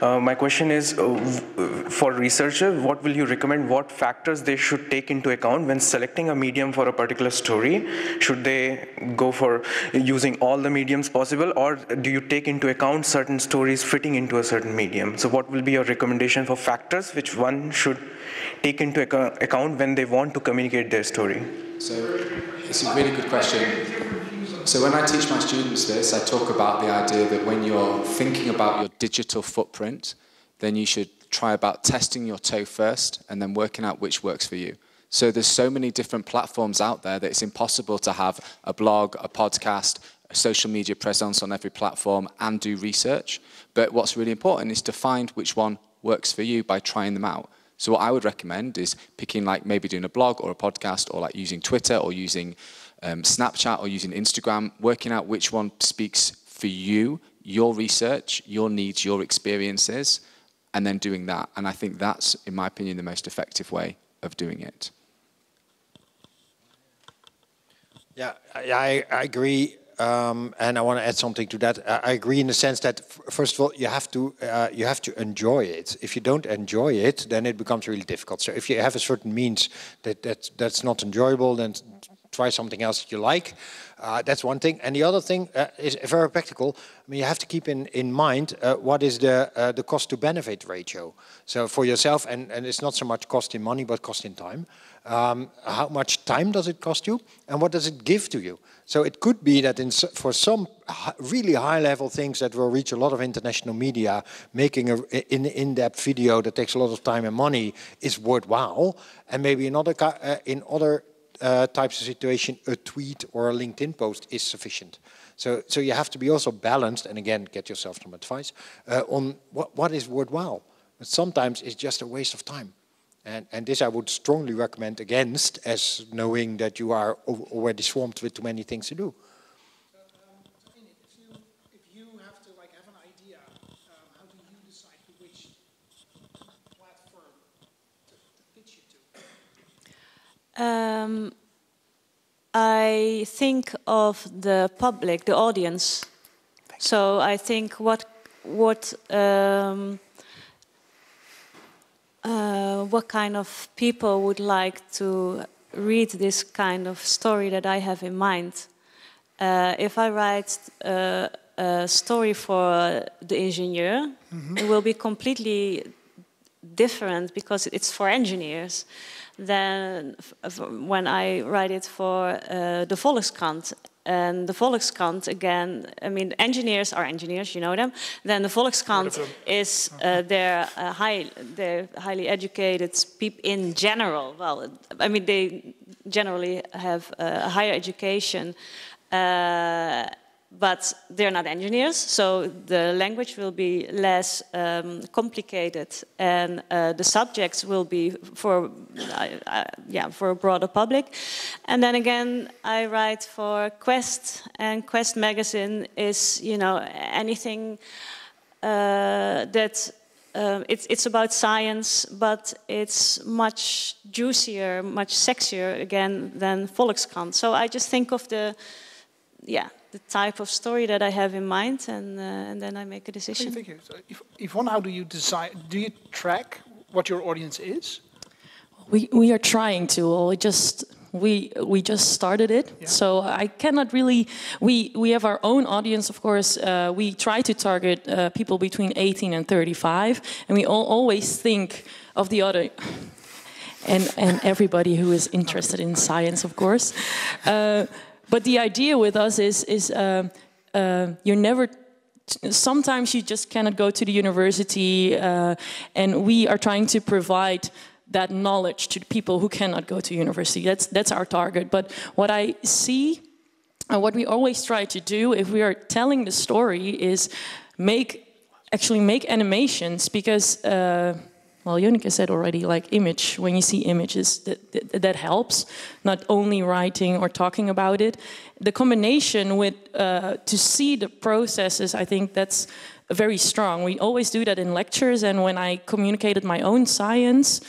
My question is, for researchers, what will you recommend, what factors they should take into account when selecting a medium for a particular story? Should they go for using all the mediums possible, or do you take into account certain stories fitting into a certain medium? So what will be your recommendation for factors which one should take into account when they want to communicate their story? So it's a really good question. So when I teach my students this, I talk about the idea that when you're thinking about your digital footprint, then you should try about testing your toe first and then working out which works for you. So there's so many different platforms out there that it's impossible to have a blog, a podcast, a social media presence on every platform and do research. But what's really important is to find which one works for you by trying them out. So what I would recommend is picking, like, maybe doing a blog or a podcast, or like using Twitter or using Snapchat or using Instagram, working out which one speaks for you, your research, your needs, your experiences, and then doing that. And I think that's, in my opinion, the most effective way of doing it. Yeah, I agree. And I want to add something to that. I agree in the sense that, first of all, you have to enjoy it. If you don't enjoy it, then it becomes really difficult. So if you have a certain means that's not enjoyable, then try something else that you like. That's one thing. And the other thing is very practical. I mean, you have to keep in mind what is the cost to benefit ratio. So for yourself, and it's not so much cost in money, but cost in time. How much time does it cost you, and what does it give to you? So it could be that for some really high-level things that will reach a lot of international media, making an in-depth video that takes a lot of time and money is worthwhile, and maybe in other types of situation, a tweet or a LinkedIn post is sufficient. So you have to be also balanced, and again, get yourself some advice on what is worthwhile. But sometimes it's just a waste of time. And this I would strongly recommend against, as knowing that you are already swamped with too many things to do. If you have to have an idea, how do you decide which platform to pitch you to? I think of the public, the audience. So I think what kind of people would like to read this kind of story that I have in mind. If I write a story for the ingenieur, it will be completely different because it's for engineers than when I write it for the Volkskrant. And the Volkskrant, again, I mean, engineers are engineers, you know them. Then the Volkskrant is they're highly educated people in general. Well, I mean, they generally have a higher education, but they're not engineers, so the language will be less complicated, and the subjects will be for a broader public. And then again, I write for Quest, and Quest magazine is, you know, anything that it's about science, but it's much juicier, much sexier again than Volkskrant. So I just think of the type of story that I have in mind, and then I make a decision. Thank you. So, Yvonne, how do you decide? Do you track what your audience is? We are trying to. We just started it, so I cannot really. We have our own audience, of course. We try to target people between 18 and 35, and we always think of the other. And everybody who is interested in science, of course. But the idea with us is you're never. Sometimes you just cannot go to the university, and we are trying to provide that knowledge to people who cannot go to university. That's our target. But what I see, and what we always try to do, if we are telling the story, is actually make animations, because. Well, Ionica said already, like image, when you see images, that helps. Not only writing or talking about it. The combination with, to see the processes, I think that's very strong. We always do that in lectures, and when I communicated my own science,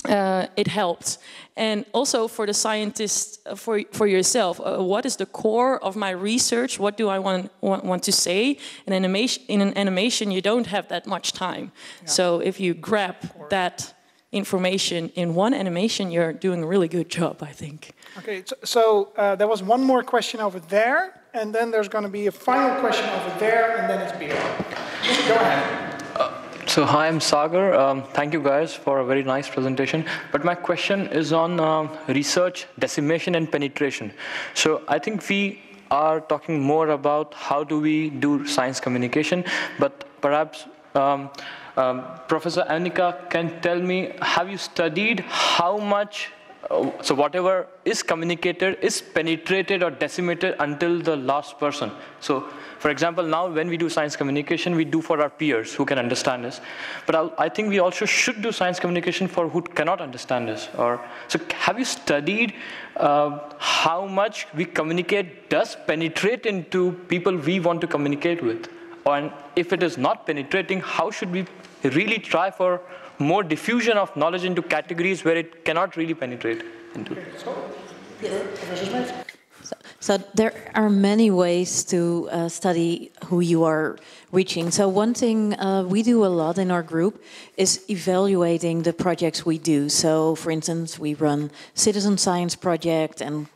it helped. And also for the scientist, for yourself, what is the core of my research? What do I want to say? In an animation, you don't have that much time. Yeah. So if you grab that information in one animation, you're doing a really good job, I think. Okay, so there was one more question over there, and then there's going to be a final question over there, and then it's Beer. Go ahead. So hi, I'm Sagar. Thank you guys for a very nice presentation. But my question is on research, decimation and penetration. So I think we are talking more about how do we do science communication, but perhaps Professor Ionica can tell me, have you studied how much, so whatever is communicated is penetrated or decimated until the last person? So for example, now when we do science communication, we do for our peers who can understand us. But I think we also should do science communication for who cannot understand us. So have you studied how much we communicate does penetrate into people we want to communicate with? And if it is not penetrating, how should we really try for more diffusion of knowledge into categories where it cannot really penetrate into? So there are many ways to study who you are reaching. So one thing we do a lot in our group is evaluating the projects we do. So for instance, we run citizen science project and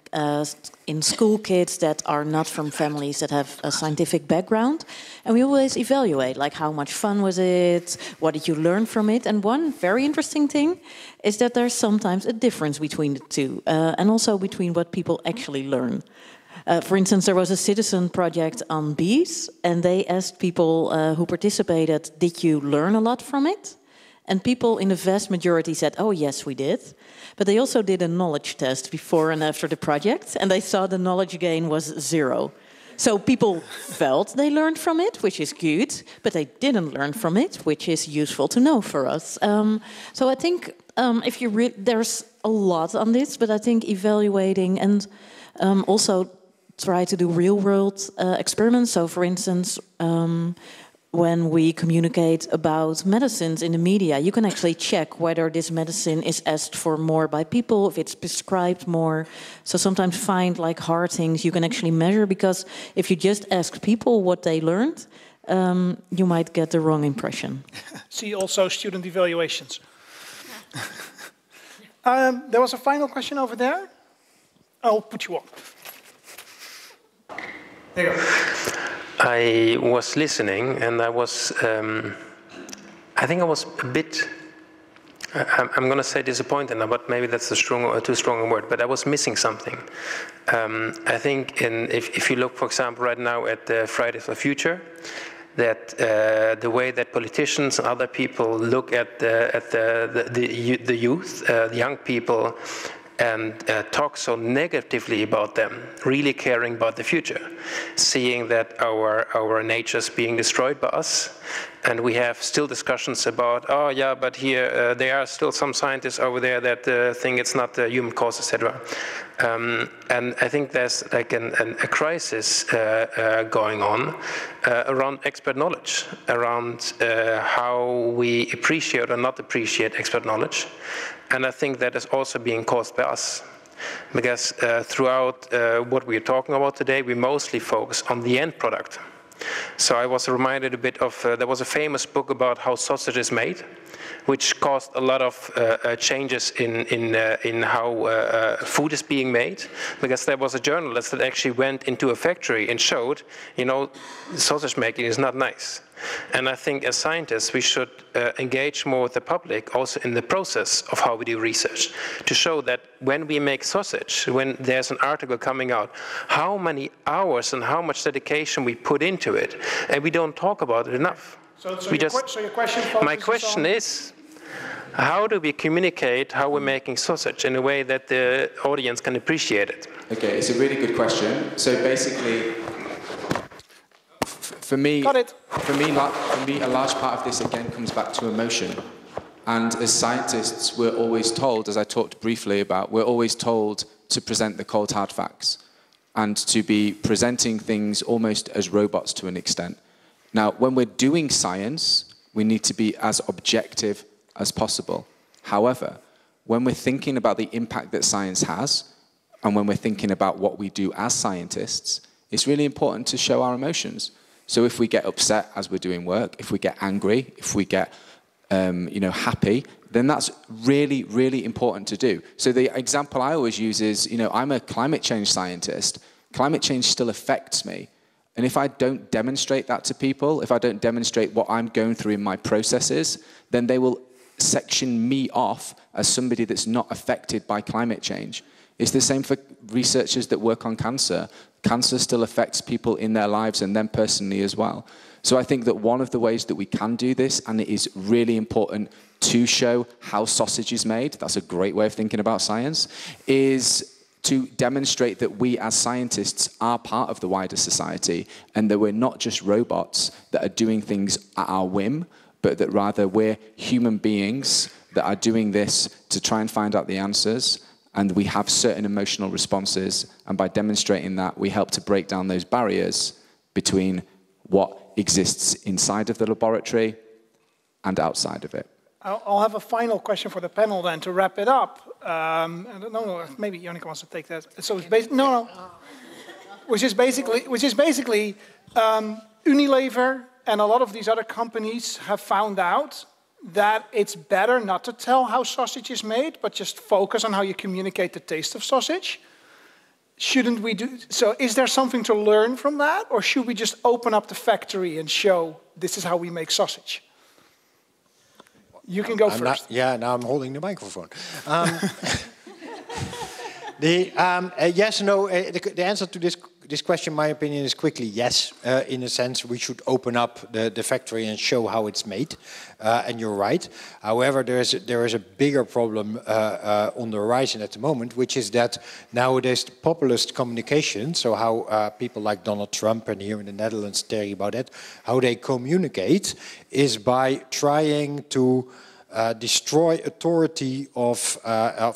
in school kids that are not from families that have a scientific background. And we always evaluate, like how much fun was it, what did you learn from it? And one very interesting thing is that there's sometimes a difference between the two, and also between what people actually learn. For instance, there was a citizen project on bees, and they asked people who participated, did you learn a lot from it? And people in the vast majority said, oh yes, we did. But they also did a knowledge test before and after the project, and they saw the knowledge gain was 0. So people felt they learned from it, which is good, but they didn't learn from it, which is useful to know for us. So I think if you there's a lot on this, but I think evaluating and also try to do real-world experiments. So, for instance, when we communicate about medicines in the media, you can actually check whether this medicine is asked for more by people, if it's prescribed more. So sometimes find like hard things you can actually measure, because if you just ask people what they learned, you might get the wrong impression. See also student evaluations. There was a final question over there. I'll put you on. There you go. I was listening, and I was, I think I was a bit, I'm going to say disappointed now, but maybe that's too strong a word, but I was missing something. I think if you look, for example, right now at Fridays for Future, that the way that politicians and other people look at the youth, the young people, and talk so negatively about them, really caring about the future, seeing that our nature is being destroyed by us, and we have still discussions about, oh yeah, but here there are still some scientists over there that think it's not the human cause, etc. And I think there's like a crisis going on around expert knowledge, around how we appreciate or not appreciate expert knowledge. And I think that is also being caused by us. Because throughout what we're talking about today, we mostly focus on the end product. So I was reminded a bit of, there was a famous book about how sausage is made, which caused a lot of changes in how food is being made, because there was a journalist that actually went into a factory and showed, you know, sausage making is not nice. And I think as scientists, we should engage more with the public also in the process of how we do research, to show that when we make sausage, when there's an article coming out, how many hours and how much dedication we put into it, and we don't talk about it enough. So your question my question is, how do we communicate how we're making sausage in a way that the audience can appreciate it? Okay, it's a really good question. So basically, for me, a large part of this again comes back to emotion. And as scientists, we're always told, as I talked briefly about, we're always told to present the cold hard facts and to be presenting things almost as robots to an extent. Now, when we're doing science, we need to be as objective as possible. However, when we're thinking about the impact that science has, and when we're thinking about what we do as scientists, it's really important to show our emotions. So if we get upset as we're doing work, if we get angry, if we get happy, then that's really, really important to do. So the example I always use is, I'm a climate change scientist. Climate change still affects me. And if I don't demonstrate that to people, if I don't demonstrate what I'm going through in my processes, then they will section me off as somebody that's not affected by climate change. It's the same for researchers that work on cancer. Cancer still affects people in their lives and them personally as well. So I think that one of the ways that we can do this, and it is really important to show how sausage is made, that's a great way of thinking about science, is to demonstrate that we as scientists are part of the wider society and that we're not just robots that are doing things at our whim, but that rather we're human beings that are doing this to try and find out the answers, and we have certain emotional responses, and by demonstrating that, we help to break down those barriers between what exists inside of the laboratory and outside of it. I'll have a final question for the panel then to wrap it up. I don't know, maybe Ionica wants to take that. So it's which is basically Unilever and a lot of these other companies have found out that it's better not to tell how sausage is made, but just focus on how you communicate the taste of sausage. Shouldn't we do so? Is there something to learn from that, or should we just open up the factory and show this is how we make sausage? You can go first. Now I'm holding the microphone. Yes, no. The answer to this question, in my opinion, is quickly yes. In a sense, we should open up the factory and show how it's made. And you're right. However, there is a bigger problem on the horizon at the moment, which is that nowadays the populist communication, so how people like Donald Trump and here in the Netherlands, Terry Baudet, how they communicate is by trying to destroy authority of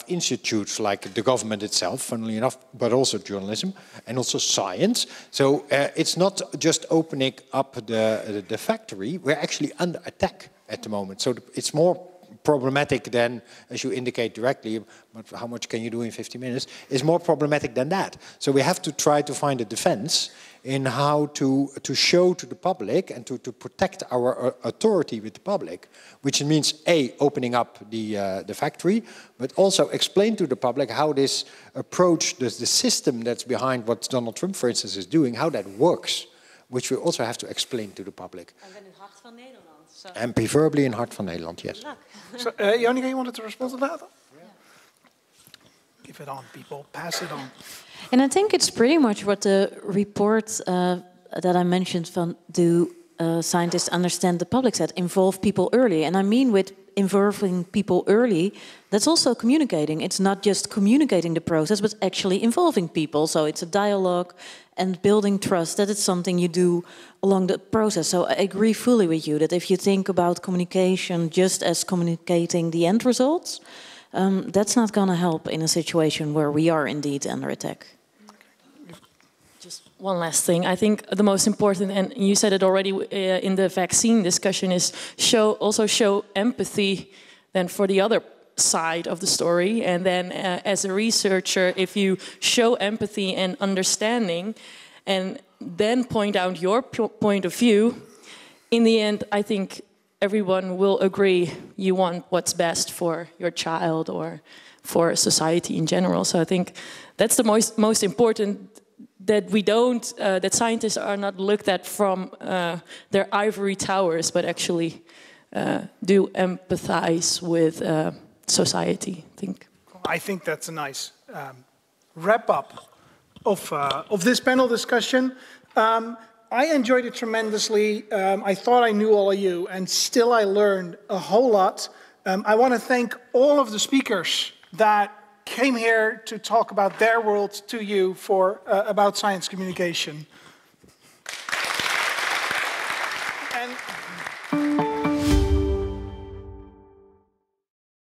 institutes like the government itself, funnily enough, but also journalism and also science. So it's not just opening up the factory, we're actually under attack at the moment. So it's more problematic than, as you indicate directly, but how much can you do in 50 minutes, is more problematic than that. So we have to try to find a defense in how to show to the public and to protect our authority with the public, which means A, opening up the factory, but also explain to the public how this approach, the system that's behind what Donald Trump, for instance, is doing, how that works, which we also have to explain to the public. And then in Hart van Nederland. So. And preferably in Hart van Nederland, yes. So, Ionica, you wanted to respond to that? Yeah. Give it on, people. Pass it on. And I think it's pretty much what the report that I mentioned from do scientists understand the public said, involve people early. And I mean with involving people early, that's also communicating. It's not just communicating the process, but actually involving people. So it's a dialogue and building trust, that it's something you do along the process. So I agree fully with you that if you think about communication just as communicating the end results, that's not going to help in a situation where we are indeed under attack. Just one last thing. I think the most important, and you said it already in the vaccine discussion, is also show empathy then for the other side of the story. And then as a researcher, if you show empathy and understanding and then point out your point of view, in the end, I think everyone will agree you want what's best for your child or for society in general. So I think that's the most important, that we don't, that scientists are not looked at from their ivory towers, but actually do empathize with society, I think that's a nice wrap up of this panel discussion. I enjoyed it tremendously. I thought I knew all of you, and still I learned a whole lot. I want to thank all of the speakers that came here to talk about their world to you about science communication. And